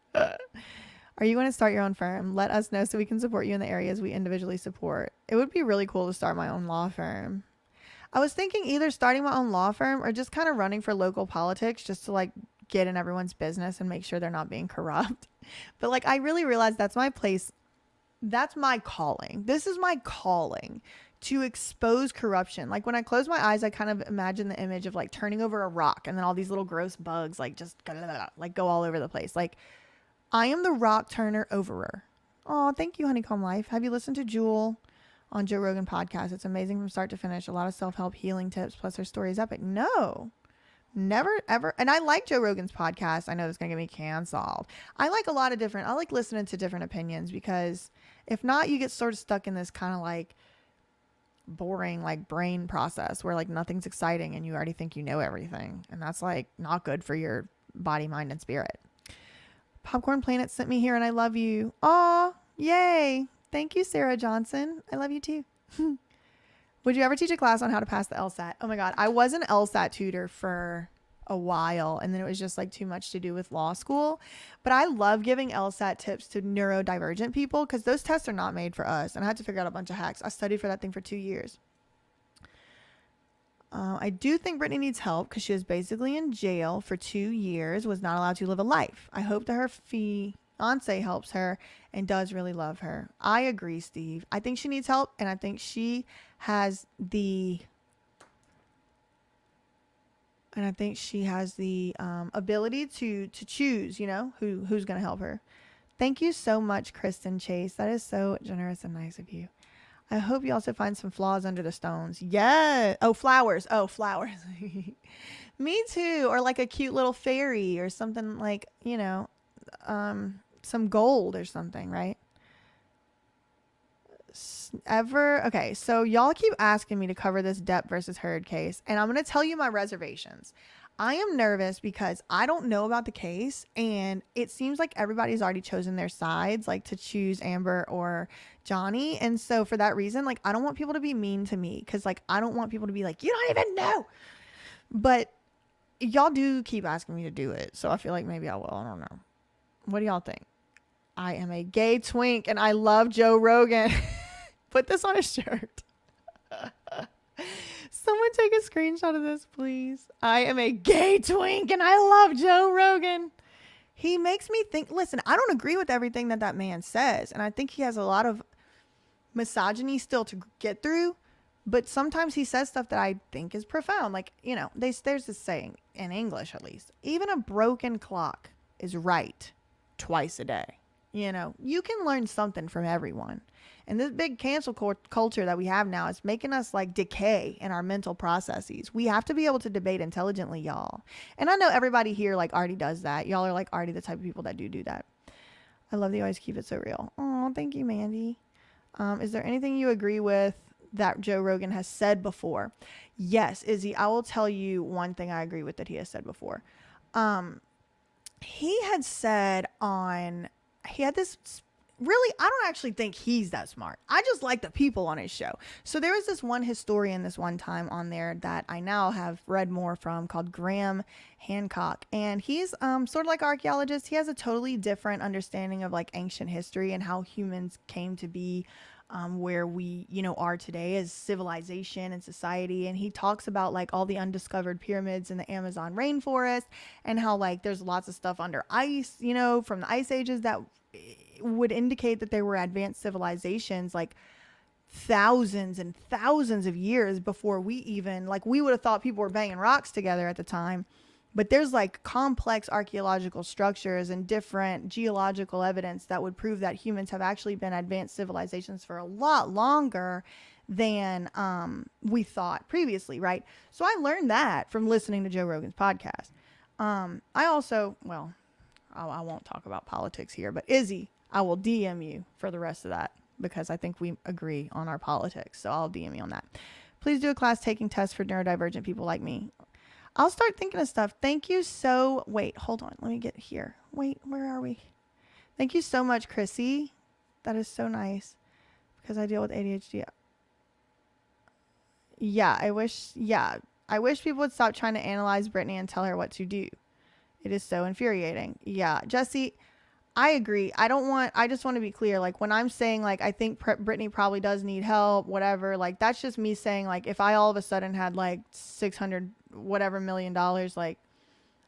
Are you going to start your own firm? Let us know so we can support you in the areas we individually support. It would be really cool to start my own law firm. I was thinking either starting my own law firm or just kind of running for local politics just to like get in everyone's business and make sure they're not being corrupt. But like, I really realized that's my place. That's my calling. This is my calling, to expose corruption. Like when I close my eyes, I kind of imagine the image of like turning over a rock and then all these little gross bugs like just like go all over the place. Like I am the rock turner overer. Oh, thank you, Honeycomb Life. Have you listened to Jeryll on Joe Rogan podcast? It's amazing from start to finish. A lot of self-help healing tips, plus her story is epic. No, never, ever. And I like Joe Rogan's podcast. I know it's going to get me canceled. I like a lot of different, I like listening to different opinions because if not, you get sort of stuck in this kind of like boring, like brain process where like nothing's exciting and you already think you know everything. And that's like not good for your body, mind, and spirit. Popcorn Planet sent me here and I love you. Aw, yay. Thank you, Sarah Johnson. I love you too. Would you ever teach a class on how to pass the LSAT? Oh my God. I was an LSAT tutor for a while and then it was just like too much to do with law school. But I love giving LSAT tips to neurodivergent people because those tests are not made for us. And I had to figure out a bunch of hacks. I studied for that thing for 2 years. I do think Britney needs help because she was basically in jail for 2 years, was not allowed to live a life. I hope that her fiance helps her and does really love her. I agree, Steve. I think she needs help and I think she has the ability to choose, you know, who's going to help her. Thank you so much, Kristen Chase. That is so generous and nice of you. I hope you also find some flaws under the stones. Yeah. Oh, flowers. Me too. Or like a cute little fairy or something like, you know, some gold or something, right? Okay, so y'all keep asking me to cover this Depp versus Heard case, and I'm going to tell you my reservations. I am nervous because I don't know about the case, and it seems like everybody's already chosen their sides, like to choose Amber or Johnny, and so for that reason, like, I don't want people to be mean to me, because, like, I don't want people to be like, you don't even know, but y'all do keep asking me to do it, so I feel like maybe I will. I don't know. What do y'all think? I am a gay twink, and I love Joe Rogan. Put this on a shirt. Someone take a screenshot of this, please. I am a gay twink and I love Joe Rogan. He makes me think, listen, I don't agree with everything that man says. And I think he has a lot of misogyny still to get through. But sometimes he says stuff that I think is profound. Like, you know, there's this saying, in English at least, even a broken clock is right twice a day. You know, you can learn something from everyone. And this big cancel culture that we have now is making us like decay in our mental processes. We have to be able to debate intelligently, y'all. And I know everybody here like already does that. Y'all are like already the type of people that do that. I love that you always keep it so real. Oh, thank you, Mandy. Is there anything you agree with that Joe Rogan has said before? Yes, Izzy, I will tell you one thing I agree with that he has said before. He had said he had this, really, I don't actually think he's that smart. I just like the people on his show. So there was this one historian this one time on there that I now have read more from called Graham Hancock. And he's sort of like archaeologist. He has a totally different understanding of like ancient history and how humans came to be where we, you know, are today as civilization and society. And he talks about like all the undiscovered pyramids in the Amazon rainforest and how like there's lots of stuff under ice, you know, from the ice ages that would indicate that there were advanced civilizations like thousands and thousands of years before we even, like, we would have thought people were banging rocks together at the time. But there's like complex archaeological structures and different geological evidence that would prove that humans have actually been advanced civilizations for a lot longer than we thought previously, right? So I learned that from listening to Joe Rogan's podcast. I also, well, I won't talk about politics here, but Izzy, I will DM you for the rest of that because I think we agree on our politics. So I'll DM you on that. Please do a class taking tests for neurodivergent people like me. I'll start thinking of stuff. Thank you so... Wait, hold on. Let me get here. Wait, where are we? Thank you so much, Chrissy. That is so nice because I deal with ADHD. Yeah, I wish people would stop trying to analyze Britney and tell her what to do. It is so infuriating. Yeah, Jesse, I agree. I just want to be clear. Like when I'm saying like, I think Britney probably does need help, whatever, like that's just me saying like, if I all of a sudden had like 600 whatever $1 million, like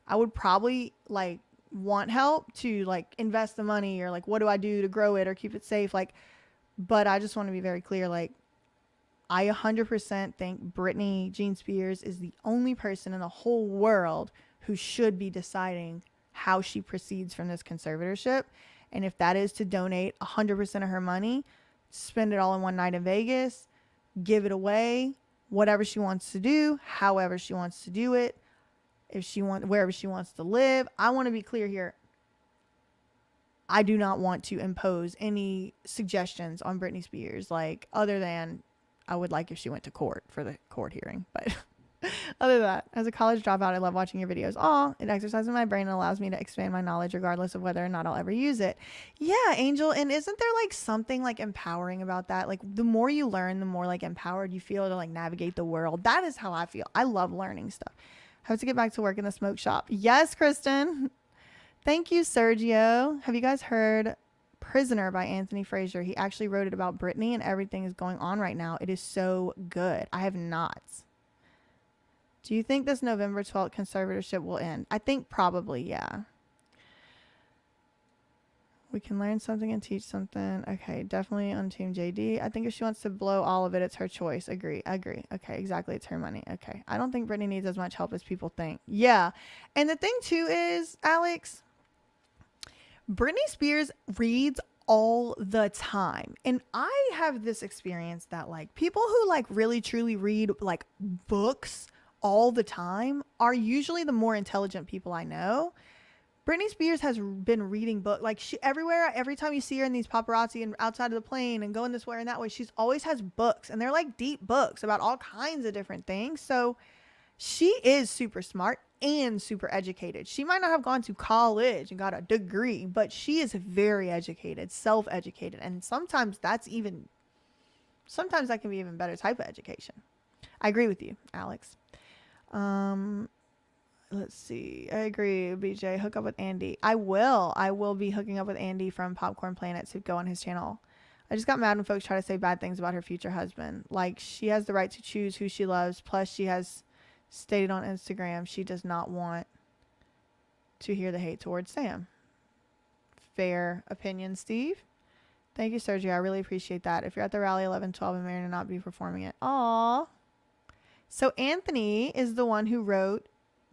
I would probably like want help to like invest the money or like, what do I do to grow it or keep it safe? Like, but I just want to be very clear. Like I 100% think Britney Jean Spears is the only person in the whole world who should be deciding how she proceeds from this conservatorship. And if that is to donate 100% of her money, spend it all in one night in Vegas, give it away, whatever she wants to do, however she wants to do it, if she wants, wherever she wants to live. I want to be clear here. I do not want to impose any suggestions on Britney Spears, like other than I would like if she went to court for the court hearing, but other than that, as a college dropout, I love watching your videos. Aw, it exercises my brain and allows me to expand my knowledge regardless of whether or not I'll ever use it. Yeah, Angel. And isn't there like something like empowering about that? Like the more you learn, the more like empowered you feel to like navigate the world. That is how I feel. I love learning stuff. Have to get back to work in the smoke shop. Yes, Kristen. Thank you, Sergio. Have you guys heard Prisoner by Anthony Frazier? He actually wrote it about Britney and everything is going on right now. It is so good. I have not. Do you think this November 12th conservatorship will end? I think probably, yeah. We can learn something and teach something. Okay, definitely on Team JD. I think if she wants to blow all of it, it's her choice. Agree. Okay, exactly. It's her money. Okay. I don't think Britney needs as much help as people think. Yeah. And the thing too is, Alex, Britney Spears reads all the time. And I have this experience that like people who like really truly read like books all the time are usually the more intelligent people I know. Britney Spears has been reading books like she everywhere. Every time you see her in these paparazzi and outside of the plane and going this way and that way, she's always has books, and they're like deep books about all kinds of different things. So she is super smart and super educated. She might not have gone to college and got a degree, but she is very educated, self-educated. And sometimes that can be even better type of education. I agree with you, Alex. Let's see. I agree, BJ. Hook up with Andy. I will be hooking up with Andy from Popcorn Planet to go on his channel. I just got mad when folks try to say bad things about her future husband. Like, she has the right to choose who she loves. Plus, she has stated on Instagram she does not want to hear the hate towards Sam. Fair opinion, Steve. Thank you, Sergio. I really appreciate that. If you're at the rally 11/12 and Marion will not be performing it. Aww. So Anthony is the one who wrote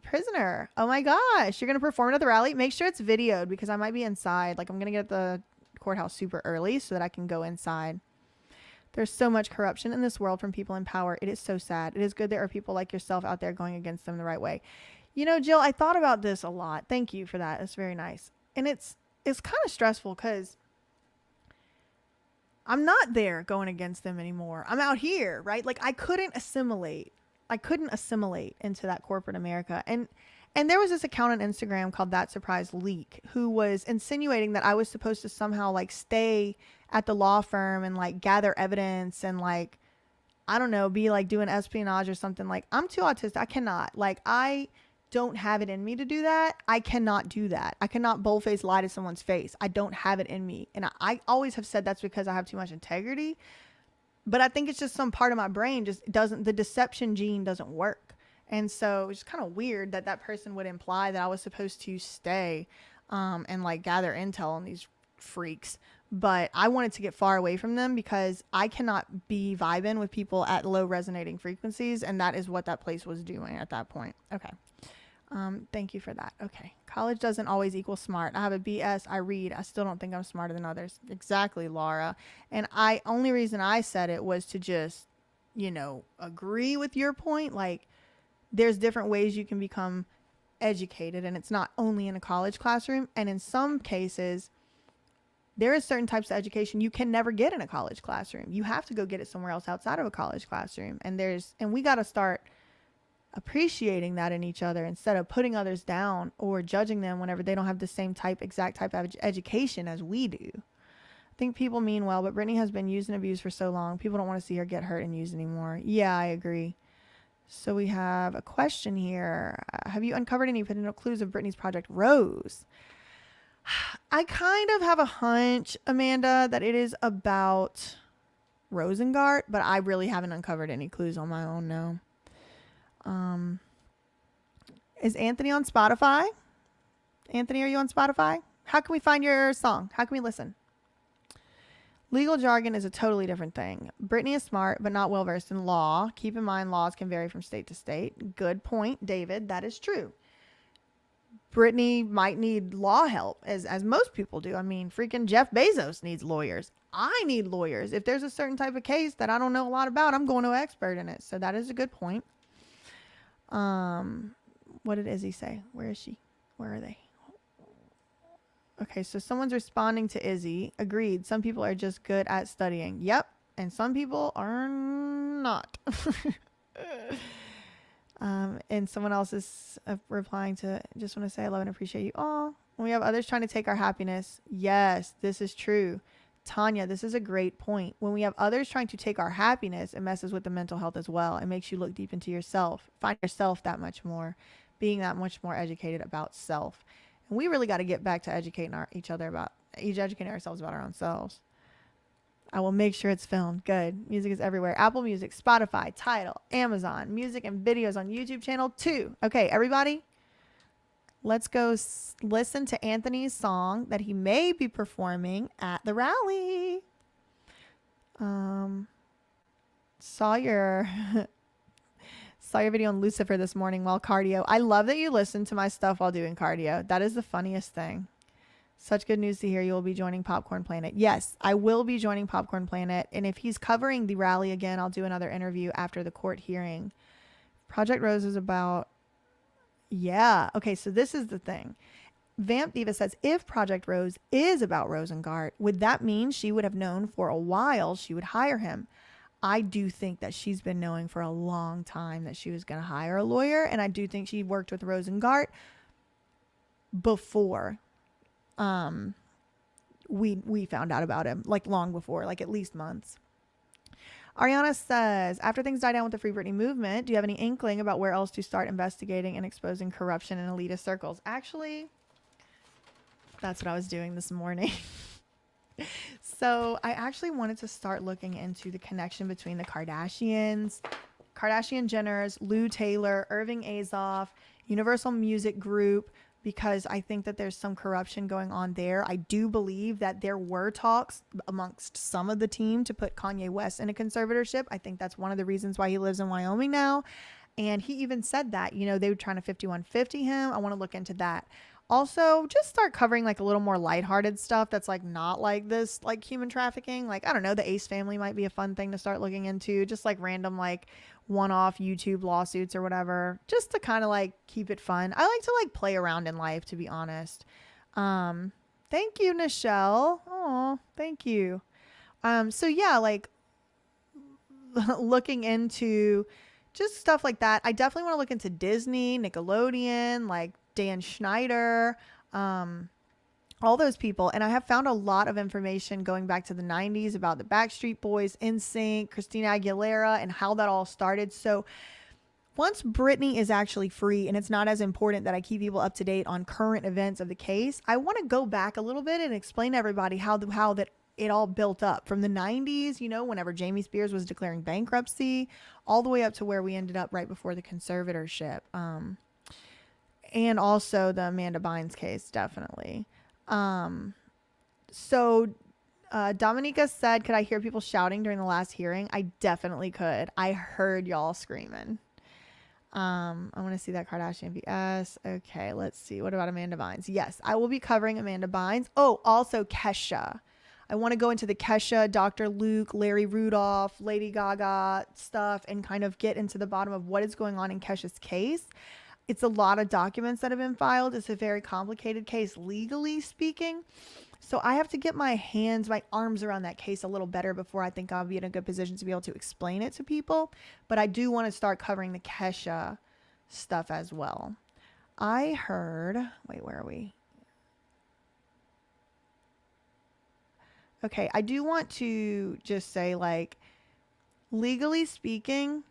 Prisoner. Oh my gosh. You're going to perform it at the rally? Make sure it's videoed because I might be inside. Like I'm going to get at the courthouse super early so that I can go inside. There's so much corruption in this world from people in power. It is so sad. It is good there are people like yourself out there going against them the right way. You know, Jill, I thought about this a lot. Thank you for that. It's very nice. And it's kind of stressful because I'm not there going against them anymore. I'm out here, right? Like I couldn't assimilate into that corporate America. And there was this account on Instagram called ThatSurpriseWitness who was insinuating that I was supposed to somehow like stay at the law firm and like gather evidence and like, I don't know, be like doing espionage or something. Like I'm too autistic. I cannot. Like I don't have it in me to do that. I cannot do that. I cannot boldface lie to someone's face. I don't have it in me. And I always have said that's because I have too much integrity. But I think it's just some part of my brain just doesn't, the deception gene doesn't work. And so it's kind of weird that that person would imply that I was supposed to stay and like gather intel on these freaks. But I wanted to get far away from them because I cannot be vibing with people at low resonating frequencies. And that is what that place was doing at that point. Okay. Thank you for that. Okay. College doesn't always equal smart. I have a BS. I read. I still don't think I'm smarter than others. Exactly, Laura. And only reason I said it was to just, you know, agree with your point. Like there's different ways you can become educated, and it's not only in a college classroom. And in some cases, there is certain types of education you can never get in a college classroom. You have to go get it somewhere else outside of a college classroom. And we got to start appreciating that in each other instead of putting others down or judging them whenever they don't have the same exact type of education as we do. I think people mean well, but Britney has been used and abused for so long. People don't want to see her get hurt and used anymore. Yeah, I agree. So we have a question here. Have you uncovered any potential clues of Britney's Project Rose? I kind of have a hunch, Amanda, that it is about Rosengart, but I really haven't uncovered any clues on my own, no. Is Anthony on Spotify? Anthony, are you on Spotify? How can we find your song? How can we listen? Legal jargon is a totally different thing. Britney is smart, but not well versed in law. Keep in mind, laws can vary from state to state. Good point, David. That is true. Britney might need law help, as most people do. I mean, freaking Jeff Bezos needs lawyers. I need lawyers. If there's a certain type of case that I don't know a lot about, I'm going to an expert in it. So that is a good point. What did Izzy say? Where is she? Where are they? Okay, so someone's responding to Izzy. Agreed. Some people are just good at studying. Yep. And some people are not. And someone else is replying to, just want to say I love and appreciate you all. When we have others trying to take our happiness. Yes, this is true. Tanya, this is a great point. When we have others trying to take our happiness, it messes with the mental health as well. It makes you look deep into yourself, find yourself that much more, being that much more educated about self. And we really got to get back to educating educating ourselves about our own selves. I will make sure it's filmed. Good. Music is everywhere. Apple Music, Spotify, Tidal, Amazon, music and videos on YouTube channel 2. Okay, everybody, let's go listen to Anthony's song that he may be performing at the rally. Saw your video on Lucifer this morning while cardio. I love that you listen to my stuff while doing cardio. That is the funniest thing. Such good news to hear you will be joining Popcorn Planet. Yes, I will be joining Popcorn Planet. And if he's covering the rally again, I'll do another interview after the court hearing. Project Rose is about... Yeah. Okay, so this is the thing. Vamp Diva says, if Project Rose is about Rosengart, would that mean she would have known for a while she would hire him? I do think that she's been knowing for a long time that she was going to hire a lawyer. And I do think she worked with Rosengart before we found out about him, like long before, like at least months. Ariana says, after things die down with the Free Britney movement, do you have any inkling about where else to start investigating and exposing corruption in elitist circles? Actually, that's what I was doing this morning. So I actually wanted to start looking into the connection between the Kardashians, Kardashian Jenners, Lou Taylor, Irving Azoff, Universal Music Group, because I think that there's some corruption going on there. I do believe that there were talks amongst some of the team to put Kanye West in a conservatorship. I think that's one of the reasons why he lives in Wyoming now. And he even said that, you know, they were trying to 5150 him. I want to look into that. Also, just start covering like a little more lighthearted stuff that's like not like this, like human trafficking. Like, I don't know, the Ace family might be a fun thing to start looking into. Just like random like one-off YouTube lawsuits or whatever, just to kind of like keep it fun. I like to like play around in life, to be honest. Thank you, Nichelle. Oh, thank you. So yeah, like looking into just stuff like that. I definitely want to look into Disney, Nickelodeon, like Dan Schneider, all those people. And I have found a lot of information going back to the 90s about the Backstreet Boys, NSYNC, Christina Aguilera, and how that all started. So once Britney is actually free, and it's not as important that I keep people up to date on current events of the case, I want to go back a little bit and explain to everybody how that it all built up from the 90s, you know, whenever Jamie Spears was declaring bankruptcy, all the way up to where we ended up right before the conservatorship. And also the Amanda Bynes case, definitely. So Dominica said, could I hear people shouting during the last hearing? I definitely could. I heard y'all screaming. I want to see that Kardashian VS. Okay, let's see. What about Amanda Bynes? Yes, I will be covering Amanda Bynes. Oh, also Kesha. I want to go into the Kesha, Dr. Luke, Larry Rudolph, Lady Gaga stuff and kind of get into the bottom of what is going on in Kesha's case. It's a lot of documents that have been filed. It's a very complicated case, legally speaking. So I have to get my arms around that case a little better before I think I'll be in a good position to be able to explain it to people. But I do want to start covering the Kesha stuff as well. I heard, wait, where are we? Okay, I do want to just say, like, legally speaking,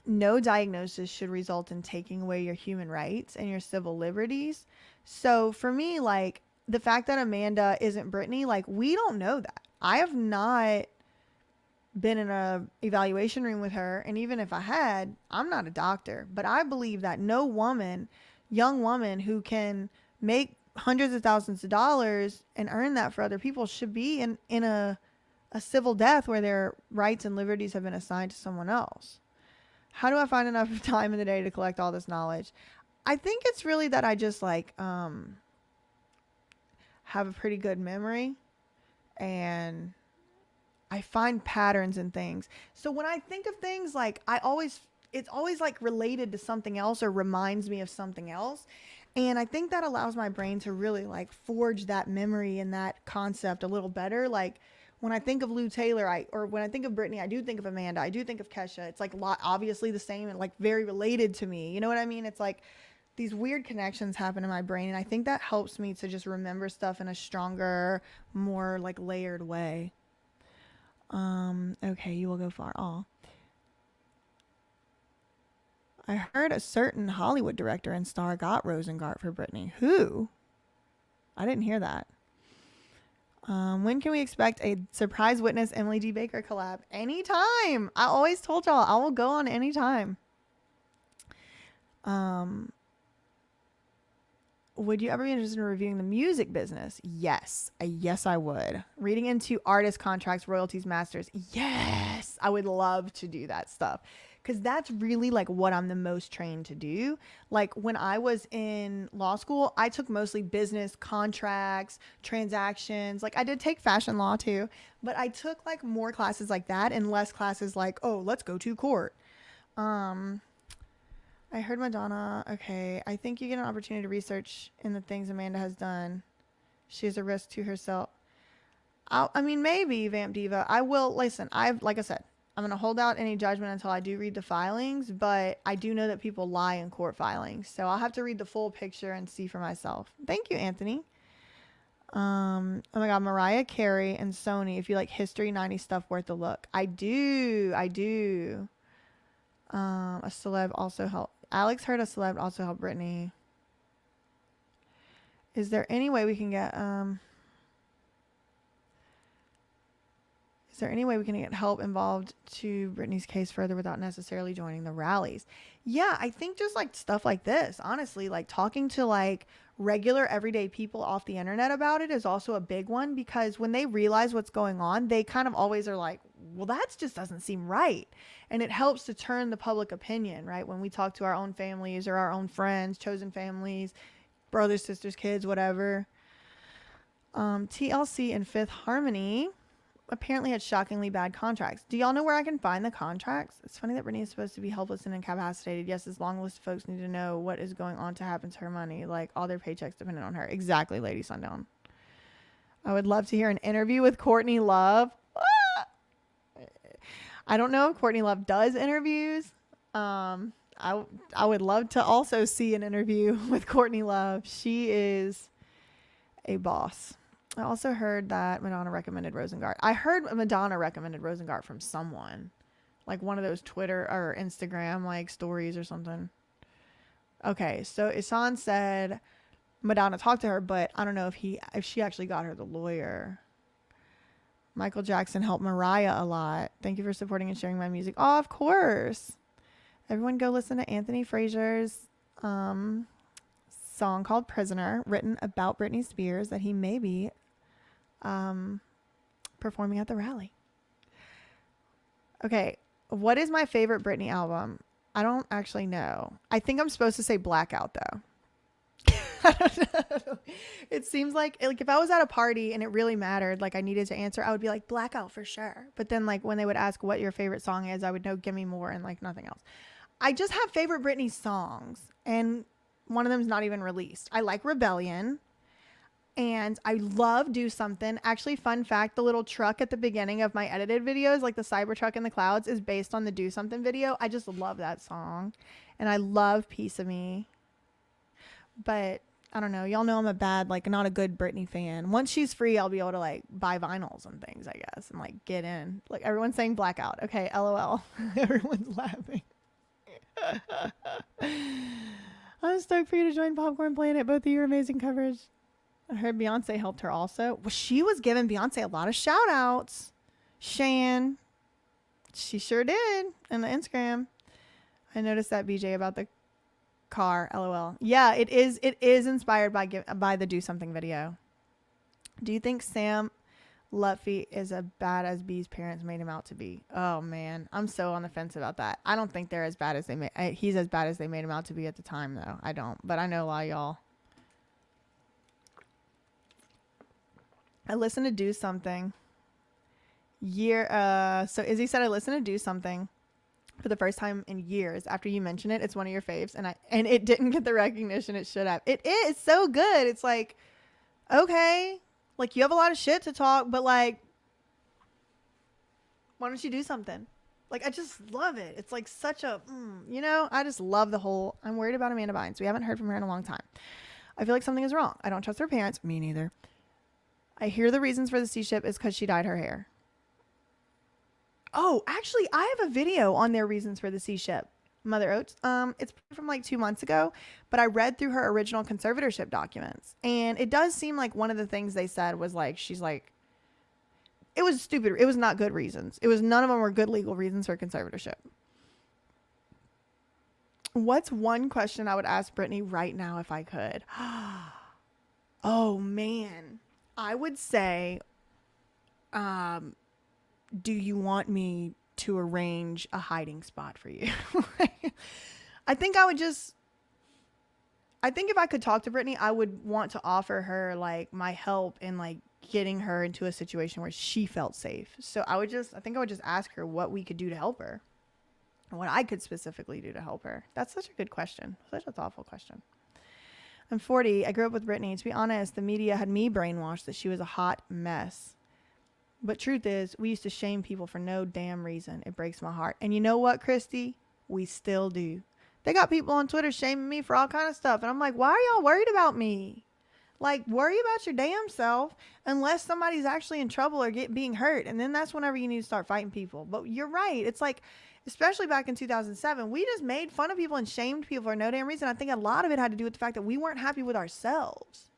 no diagnosis should result in taking away your human rights and your civil liberties. So for me, like, the fact that Amanda isn't Britney, like, we don't know that. I have not been in a evaluation room with her, and even if I had, I'm not a doctor, but I believe that no woman, young woman who can make hundreds of thousands of dollars and earn that for other people should be in a civil death where their rights and liberties have been assigned to someone else. How do I find enough time in the day to collect all this knowledge? I think it's really that I just like have a pretty good memory, and I find patterns in things. So when I think of things, like, it's always like related to something else or reminds me of something else. And I think that allows my brain to really like forge that memory and that concept a little better. Like, when I think of Lou Taylor, or when I think of Britney, I do think of Amanda. I do think of Kesha. It's like obviously the same and like very related to me. You know what I mean? It's like these weird connections happen in my brain. And I think that helps me to just remember stuff in a stronger, more like layered way. Okay, you will go far. Aw. I heard a certain Hollywood director and star got Rosengart for Britney. Who? I didn't hear that. When can we expect a Surprise Witness Emily D. Baker collab? Anytime. I always told y'all I will go on anytime. Would you ever be interested in reviewing the music business? Yes. Yes, I would. Reading into artist contracts, royalties, masters. Yes. I would love to do that stuff. Because that's really like what I'm the most trained to do. Like when I was in law school, I took mostly business, contracts, transactions. Like I did take fashion law too, but I took like more classes like that and less classes like, oh, let's go to court. I heard Madonna. Okay. I think you get an opportunity to research in the things Amanda has done. She is a risk to herself. I mean, maybe Vamp Diva. I will listen. Like I said, I'm going to hold out any judgment until I do read the filings, but I do know that people lie in court filings. So I'll have to read the full picture and see for myself. Thank you, Anthony. Oh my God, Mariah Carey and Sony. If you like history, 90s stuff, worth a look. I do. A celeb also helped. Alex heard a celeb also helped Britney. Is there any way we can get help involved to Britney's case further without necessarily joining the rallies? Yeah, I think just like stuff like this, honestly, like talking to like regular everyday people off the internet about it is also a big one, because when they realize what's going on, they kind of always are like, well, that just doesn't seem right. And it helps to turn the public opinion, right? When we talk to our own families or our own friends, chosen families, brothers, sisters, kids, whatever. TLC and Fifth Harmony apparently had shockingly bad contracts. Do y'all know where I can find the contracts? It's funny that Britney is supposed to be helpless and incapacitated. Yes, this long list of folks need to know what is going on to happen to her money. Like all their paychecks dependent on her. Exactly, Lady Sundown. I would love to hear an interview with Courtney Love. I don't know if Courtney Love does interviews. I would love to also see an interview with Courtney Love. She is a boss. I also heard that Madonna recommended Rosengart. I heard Madonna recommended Rosengart from someone, like one of those Twitter or Instagram like stories or something. Okay, so Isan said Madonna talked to her, but I don't know if she actually got her the lawyer. Michael Jackson helped Mariah a lot. Thank you for supporting and sharing my music. Oh, of course. Everyone go listen to Anthony Frazier's song called Prisoner, written about Britney Spears, that he may be performing at the rally. Okay, what is my favorite Britney album? I don't actually know. I think I'm supposed to say Blackout, though. I don't know. It seems like if I was at a party and it really mattered, like I needed to answer, I would be like Blackout for sure. But then like when they would ask what your favorite song is, I would know Give Me More and like nothing else. I just have favorite Britney songs, and one of them is not even released. I like Rebellion, and I love Do Something. Actually, fun fact, the little truck at the beginning of my edited videos, like the Cybertruck in the Clouds, is based on the Do Something video. I just love that song, and I love Piece of Me. But I don't know. Y'all know I'm a bad, like not a good Britney fan. Once she's free, I'll be able to like buy vinyls and things, I guess, and like get in. Like everyone's saying Blackout. Okay, LOL. Everyone's laughing. I'm stoked for you to join Popcorn Planet. Both of your amazing coverage. I heard Beyonce helped her also. Well, she was giving Beyonce a lot of shout outs. Shan. She sure did on the Instagram. I noticed that, BJ, about the car. LOL. Yeah, it is inspired by the Do Something video. Do you think Sam Lutfi is as bad as B's parents made him out to be? Oh man, I'm so on the fence about that. I don't think they're as bad as he's as bad as they made him out to be at the time, though. I don't, but I know a lot of y'all. I listened to Do Something. So Izzy said I listened to Do Something for the first time in years after you mentioned it. It's one of your faves, and it didn't get the recognition it should have. It is so good. It's like, okay, like you have a lot of shit to talk, but like, why don't you do something? Like, I just love it. It's like such a, I just love the whole, I'm worried about Amanda Bynes. We haven't heard from her in a long time. I feel like something is wrong. I don't trust her parents. Me neither. I hear the reasons for the C-ship is because she dyed her hair. Oh, actually, I have a video on their reasons for the C-ship. Mother Oats. It's from like 2 months ago, but I read through her original conservatorship documents, and it does seem like one of the things they said was like, she's like, it was stupid. It was not good reasons. None of them were good legal reasons for conservatorship. What's one question I would ask Britney right now if I could? Oh man, I would say, do you want me to arrange a hiding spot for you? I think if I could talk to Britney, I would want to offer her like my help in like getting her into a situation where she felt safe. So I would just ask her what we could do to help her, and what I could specifically do to help her. That's such a good question. Such a thoughtful question. I'm 40. I grew up with Britney. To be honest, the media had me brainwashed that she was a hot mess. But truth is, we used to shame people for no damn reason. It breaks my heart. And you know what, Christy? We still do. They got people on Twitter shaming me for all kind of stuff. And I'm like, why are y'all worried about me? Like, worry about your damn self unless somebody's actually in trouble or being hurt. And then that's whenever you need to start fighting people. But you're right. It's like, especially back in 2007, we just made fun of people and shamed people for no damn reason. I think a lot of it had to do with the fact that we weren't happy with ourselves.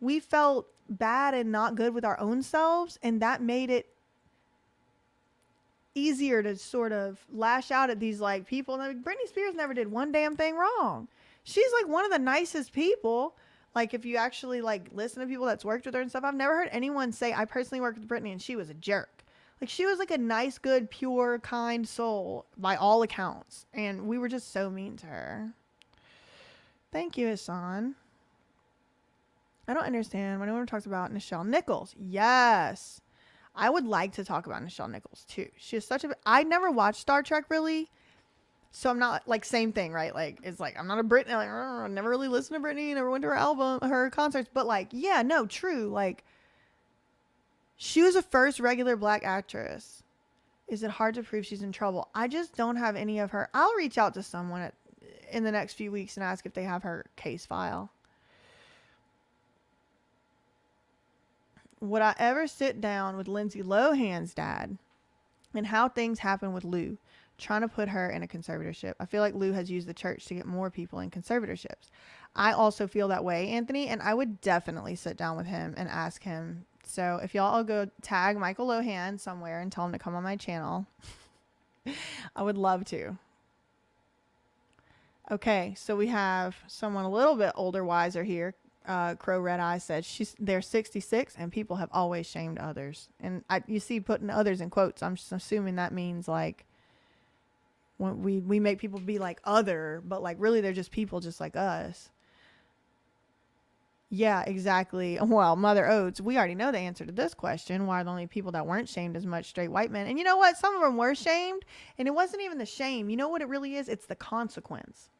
We felt bad and not good with our own selves, and that made it easier to sort of lash out at these like people. And Britney Spears never did one damn thing wrong. She's like one of the nicest people. Like, if you actually like listen to people that's worked with her and stuff, I've never heard anyone say, I personally worked with Britney and she was a jerk. Like, she was like a nice, good, pure, kind soul by all accounts, and we were just so mean to her. Thank you, Hassan. I don't understand when anyone talks about Nichelle Nichols. Yes. I would like to talk about Nichelle Nichols too. She is I never watched Star Trek really. So I'm not like same thing, right? Like, it's like, I'm not a Britney. Like, I never really listened to Britney, never went to her concerts. But like, yeah, no, true. Like, she was the first regular black actress. Is it hard to prove she's in trouble? I just don't have any of her. I'll reach out to someone in the next few weeks and ask if they have her case file. Would I ever sit down with Lindsay Lohan's dad and how things happen with Lou, trying to put her in a conservatorship? I feel like Lou has used the church to get more people in conservatorships. I also feel that way, Anthony, and I would definitely sit down with him and ask him. So if y'all all go tag Michael Lohan somewhere and tell him to come on my channel, I would love to. Okay, so we have someone a little bit older, wiser here. Crow Red Eye said they're 66 and people have always shamed others. And you see putting others in quotes. I'm just assuming that means like when we make people be like other, but like really they're just people just like us. Yeah, exactly. Well, Mother Oats, we already know the answer to this question. Why are the only people that weren't shamed as much straight white men? And you know what? Some of them were shamed, and it wasn't even the shame. You know what it really is? It's the consequence.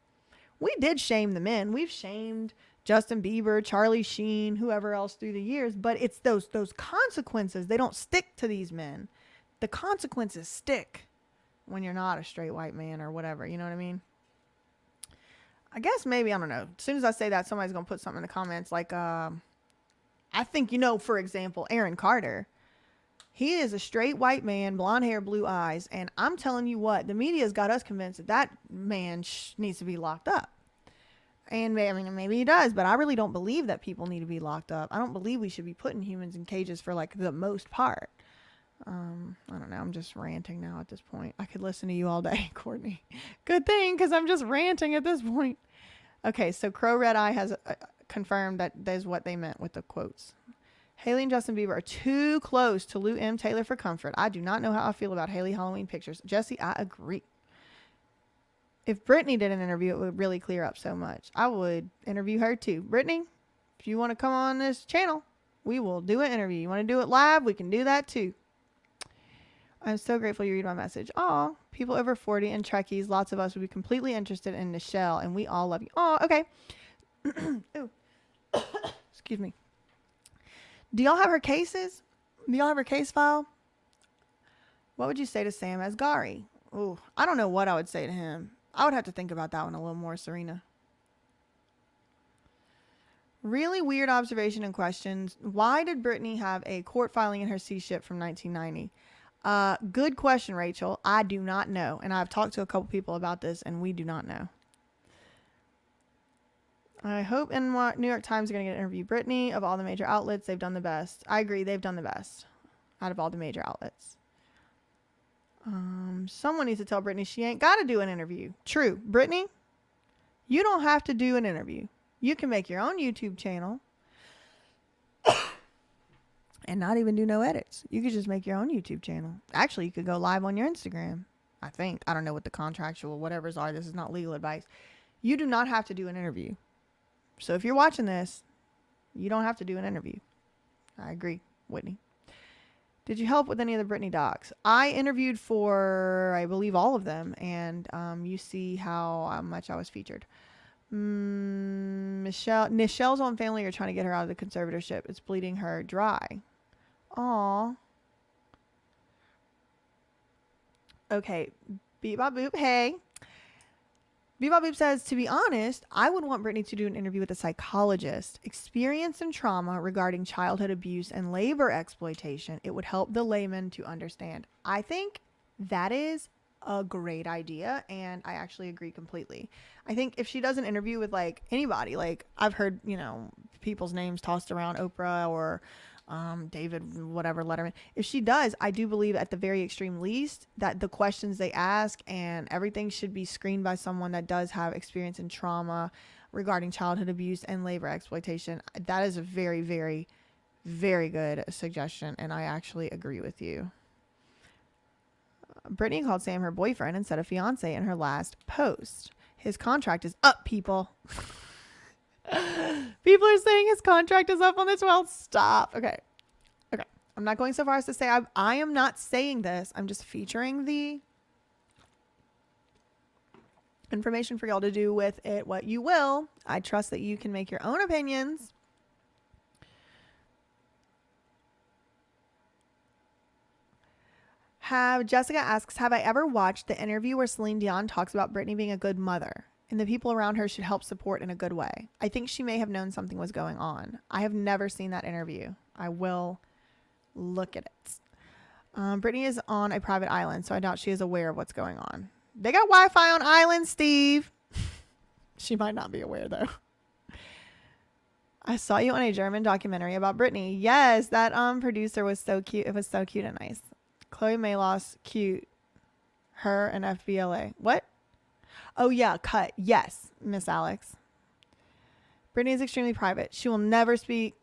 We did shame the men. We've shamed Justin Bieber, Charlie Sheen, whoever else through the years, but it's those consequences. They don't stick to these men. The consequences stick when you're not a straight white man or whatever. You know what I mean? I guess maybe, I don't know. As soon as I say that, somebody's going to put something in the comments. Like, I think, for example, Aaron Carter. He is a straight white man, blonde hair, blue eyes. And I'm telling you what, the media's got us convinced that man needs to be locked up. And I mean, maybe he does, but I really don't believe that people need to be locked up. I don't believe we should be putting humans in cages for like the most part. I don't know. I'm just ranting now at this point. I could listen to you all day, Courtney. Good thing, because I'm just ranting at this point. Okay, so Crow Red Eye has confirmed that is what they meant with the quotes. Haley and Justin Bieber are too close to Lou M. Taylor for comfort. I do not know how I feel about Haley Halloween pictures. Jesse, I agree. If Britney did an interview, it would really clear up so much. I would interview her too. Britney, if you want to come on this channel, we will do an interview. You want to do it live? We can do that too. I'm so grateful you read my message. Aw, people over 40 and Trekkies, lots of us would be completely interested in Nichelle, and we all love you. Aw, okay. Ooh. Excuse me. Do y'all have her cases? Do y'all have her case file? What would you say to Sam Asghari? Ooh, I don't know what I would say to him. I would have to think about that one a little more, Serena. Really weird observation and questions. Why did Britney have a court filing in her C-ship from 1990? Good question, Rachel. I do not know. And I've talked to a couple people about this, and we do not know. I hope New York Times are going to get an interview. Britney, of all the major outlets, they've done the best. I agree. They've done the best out of all the major outlets. Someone needs to tell Britney she ain't got to do an interview. True. Britney, you don't have to do an interview. You can make your own YouTube channel and not even do no edits. You could just make your own YouTube channel. Actually, you could go live on your Instagram. I think. I don't know what the contractual whatevers are. This is not legal advice. You do not have to do an interview. So if you're watching this, you don't have to do an interview. I agree, Whitney. Did you help with any of the Britney docs? I interviewed for, I believe, all of them. And you see how much I was featured. Nichelle's own family are trying to get her out of the conservatorship. It's bleeding her dry. Aw. Okay. Bebop Boop. Hey. Bebop Boop says, to be honest, I would want Britney to do an interview with a psychologist. Experience and trauma regarding childhood abuse and labor exploitation. It would help the layman to understand. I think that is a great idea, and I actually agree completely. I think if she does an interview with like anybody, like I've heard, you know, people's names tossed around, Oprah or David, whatever, Letterman. If she does, I do believe at the very extreme least that the questions they ask and everything should be screened by someone that does have experience in trauma regarding childhood abuse and labor exploitation. That is a very, very, very good suggestion, and I actually agree with you. Britney called Sam her boyfriend instead of fiance in her last post. His contract is up, people. People are saying his contract is up on the 12th. Stop. Okay. I'm not going so far as to say I am not saying this. I'm just featuring the information for y'all to do with it what you will. I trust that you can make your own opinions. Jessica asks, have I ever watched the interview where Celine Dion talks about Britney being a good mother and the people around her should help support in a good way? I think she may have known something was going on. I have never seen that interview. I will look at it. Britney is on a private island, so I doubt she is aware of what's going on. They got Wi-Fi on island, Steve. She might not be aware, though. I saw you on a German documentary about Britney. Yes, that producer was so cute. It was so cute and nice. Chloe Malos, cute. Her and FBLA. What? Oh, yeah, cut. Yes, Miss Alex. Britney is extremely private. She will never speak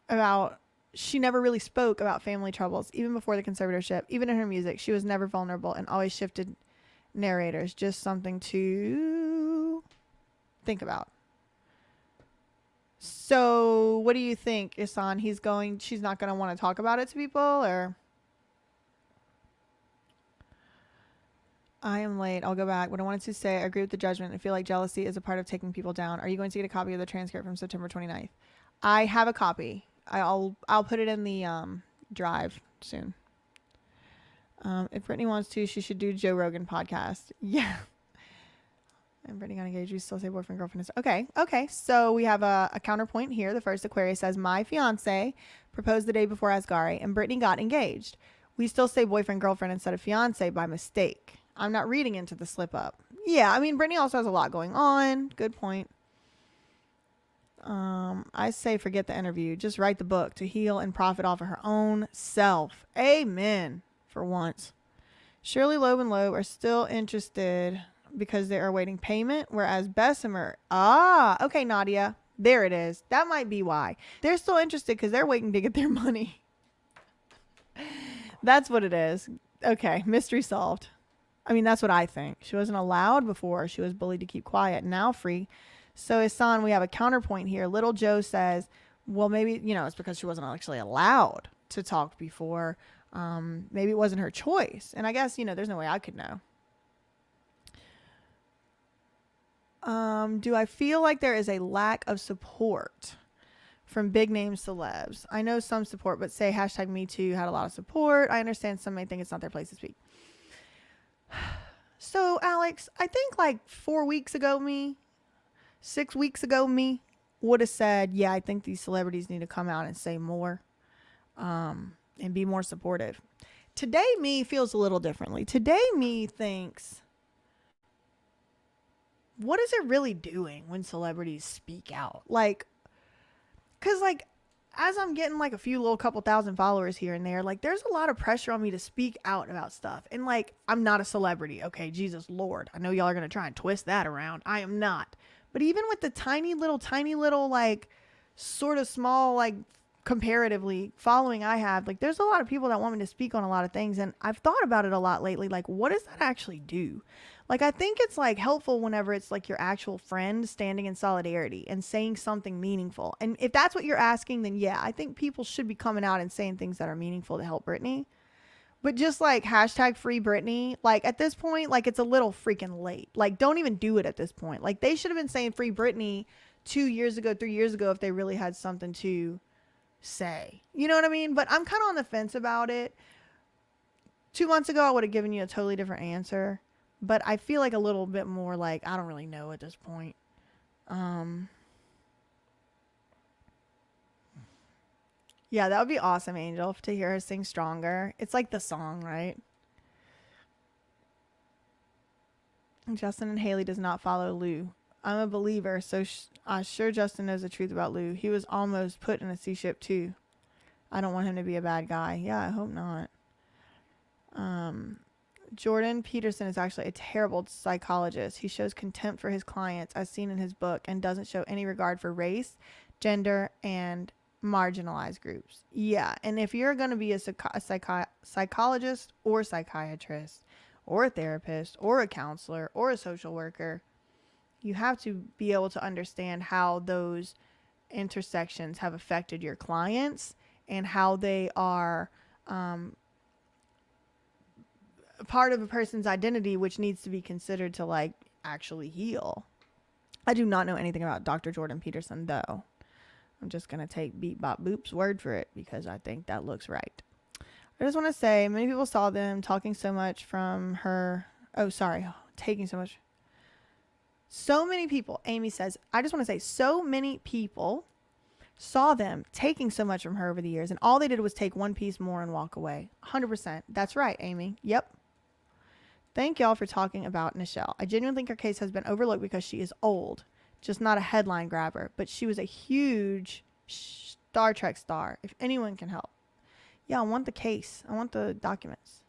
about... She never really spoke about family troubles, even before the conservatorship. Even in her music, she was never vulnerable and always shifted narrators. Just something to think about. So, what do you think, Isan? She's not going to want to talk about it to people, or? I am late. I'll go back. What I wanted to say, I agree with the judgment. I feel like jealousy is a part of taking people down. Are you going to get a copy of the transcript from September 29th? I have a copy. I'll put it in the drive soon. If Britney wants to, she should do Joe Rogan podcast. Yeah. And Britney got engaged. We still say boyfriend, girlfriend. Okay. So we have a counterpoint here. The first Aquarius says, my fiance proposed the day before Asghari and Britney got engaged. We still say boyfriend, girlfriend instead of fiance by mistake. I'm not reading into the slip up. Yeah, I mean, Britney also has a lot going on. Good point. I say forget the interview. Just write the book to heal and profit off of her own self. Amen. For once. Shirley Loeb and Loeb are still interested because they are awaiting payment, whereas Bessemer... okay, Nadia. There it is. That might be why. They're still interested because they're waiting to get their money. That's what it is. Okay, mystery solved. I mean, that's what I think. She wasn't allowed before. She was bullied to keep quiet. Now free. So, Hassan, we have a counterpoint here. Little Joe says, well, maybe, it's because she wasn't actually allowed to talk before. Maybe it wasn't her choice. And I guess, there's no way I could know. Do I feel like there is a lack of support from big name celebs? I know some support, but say hashtag Me Too had a lot of support. I understand some may think it's not their place to speak. So, Alex, I think like 6 weeks ago, me would have said, yeah, I think these celebrities need to come out and say more and be more supportive. Today, me feels a little differently. Today, me thinks, what is it really doing when celebrities speak out? Because as I'm getting a few little couple thousand followers here and there, there's a lot of pressure on me to speak out about stuff. And I'm not a celebrity. Okay, Jesus Lord. I know y'all are going to try and twist that around. I am not. But even with the tiny little, sort of small, comparatively following I have, there's a lot of people that want me to speak on a lot of things. And I've thought about it a lot lately. What does that actually do? I think it's helpful whenever it's your actual friend standing in solidarity and saying something meaningful. And if that's what you're asking, then yeah, I think people should be coming out and saying things that are meaningful to help Britney. But just hashtag free Britney, at this point, it's a little freaking late. Don't even do it at this point. They should have been saying free Britney 2 years ago, 3 years ago, if they really had something to say. You know what I mean? But I'm kind of on the fence about it. 2 months ago, I would have given you a totally different answer. But I feel a little bit more I don't really know at this point. Yeah, that would be awesome, Angel, to hear her sing Stronger. It's like the song, right? Justin and Haley does not follow Lou. I'm a believer, so sure Justin knows the truth about Lou. He was almost put in a sea ship too. I don't want him to be a bad guy. Yeah, I hope not. Jordan Peterson is actually a terrible psychologist. He shows contempt for his clients, as seen in his book, and doesn't show any regard for race, gender, and marginalized groups. Yeah, and if you're going to be a psychologist or psychiatrist or a therapist or a counselor or a social worker, you have to be able to understand how those intersections have affected your clients and how they are part of a person's identity, which needs to be considered to actually heal. I do not know anything about Dr. Jordan Peterson, though. I'm just going to take Beep Bop Boop's word for it because I think that looks right. I just want to say many people saw them taking so much from her. Taking so much. So many people, Amy says, I just want to say so many people saw them taking so much from her over the years, and all they did was take one piece more and walk away. 100%. That's right, Amy. Yep. Thank y'all for talking about Nichelle. I genuinely think her case has been overlooked because she is old, just not a headline grabber, but she was a huge Star Trek star, if anyone can help. Yeah, I want the case. I want the documents.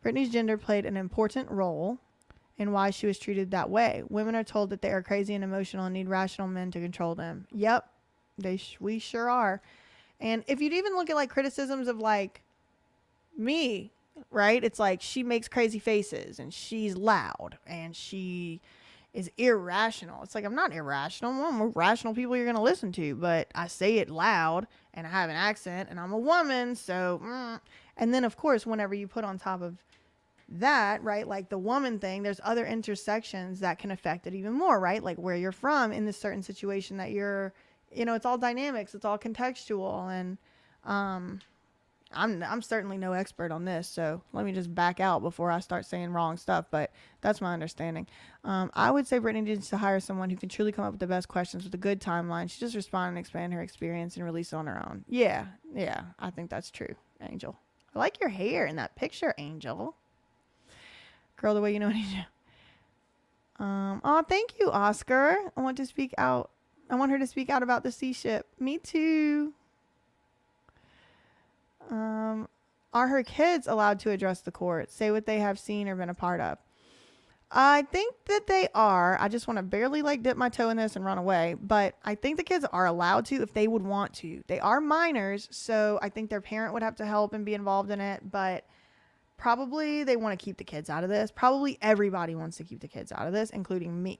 Britney's gender played an important role in why she was treated that way. Women are told that they are crazy and emotional and need rational men to control them. Yep, we sure are. And if you'd even look at criticisms of me, right? It's she makes crazy faces and she's loud and she is irrational. It's I'm not irrational. I'm more rational people you're going to listen to, but I say it loud and I have an accent and I'm a woman. So, and then of course, whenever you put on top of that, right, the woman thing, there's other intersections that can affect it even more, right? Where you're from in this certain situation that you're, it's all dynamics. It's all contextual. And, I'm certainly no expert on this, so let me just back out before I start saying wrong stuff, but that's my understanding. I would say Britney needs to hire someone who can truly come up with the best questions with a good timeline. She just respond and expand her experience and release it on her own. Yeah, I think that's true, Angel. I like your hair in that picture, Angel. Girl, the way you know what you do. Oh, thank you, Oscar. I want her to speak out about the sea ship. Me too. Are her kids allowed to address the court, say what they have seen or been a part of? I think that they are. I just want to barely like dip my toe in this and run away. But I think the kids are allowed to if they would want to. They are minors, so I think their parent would have to help and be involved in it. But probably they want to keep the kids out of this. Probably everybody wants to keep the kids out of this, including me.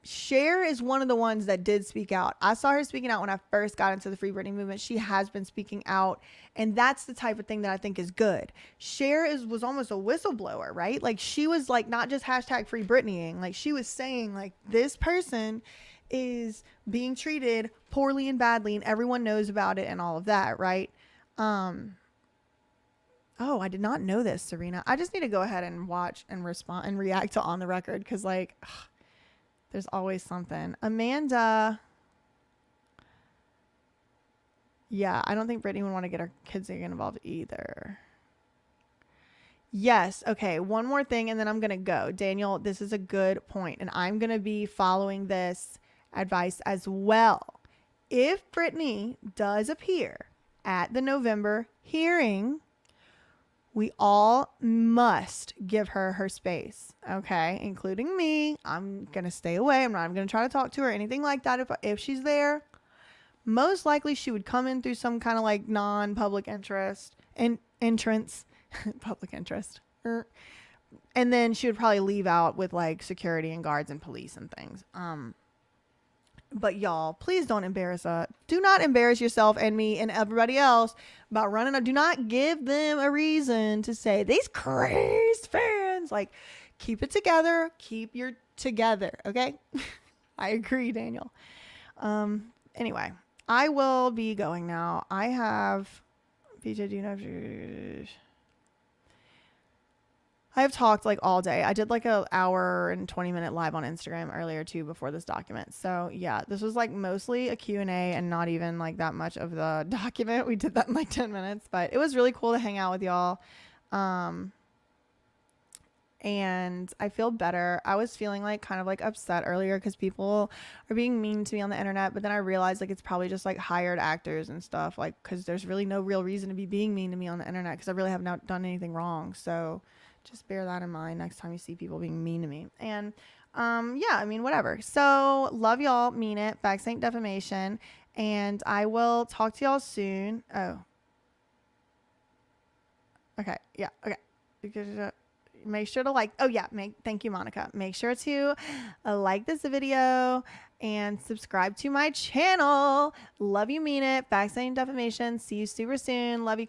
Cher is one of the ones that did speak out. I saw her speaking out when I first got into the Free Britney movement. She has been speaking out, and that's the type of thing that I think is good. Cher was almost a whistleblower, right? Like, she was like not just hashtag Free Britneying. Like, she was saying like, this person is being treated poorly and badly, and everyone knows about it and all of that, right? Oh, I did not know this, Serena. I just need to go ahead and watch and respond and react to On the Record, because like, there's always something. Amanda. Yeah, I don't think Britney would want to get her kids involved either. Yes. Okay. One more thing, and then I'm going to go. Daniel, this is a good point, and I'm going to be following this advice as well. If Britney does appear at the November hearing, we all must give her space, okay? Including me. I'm going to stay away. I'm not even going to try to talk to her, anything like that. If she's there, most likely she would come in through some kind of like non-public interest and entrance, public interest. And then she would probably leave out with like security and guards and police and things. But y'all, please don't embarrass us. Do not embarrass yourself and me and everybody else about running up. Do not give them a reason to say these crazy fans. Like, keep it together. Keep your together. Okay. I agree, Daniel. Anyway, I will be going now. I have PJ, do you know? I have talked like all day. I did like an hour and 20-minute live on Instagram earlier too before this document. So yeah, this was like mostly a Q&A and not even like that much of the document. We did that in like 10 minutes, but it was really cool to hang out with y'all. And I feel better. I was feeling like kind of like upset earlier because people are being mean to me on the internet, but then I realized like it's probably just like hired actors and stuff, like because there's really no real reason to be being mean to me on the internet because I really have not done anything wrong. So just bear that in mind next time you see people being mean to me. And yeah, I mean, whatever. So love y'all, mean it. Facts ain't defamation. And I will talk to y'all soon. Oh. Okay. Yeah. Okay. Make sure to like, thank you, Monica. Make sure to like this video and subscribe to my channel. Love you, mean it. Facts ain't defamation. See you super soon. Love you.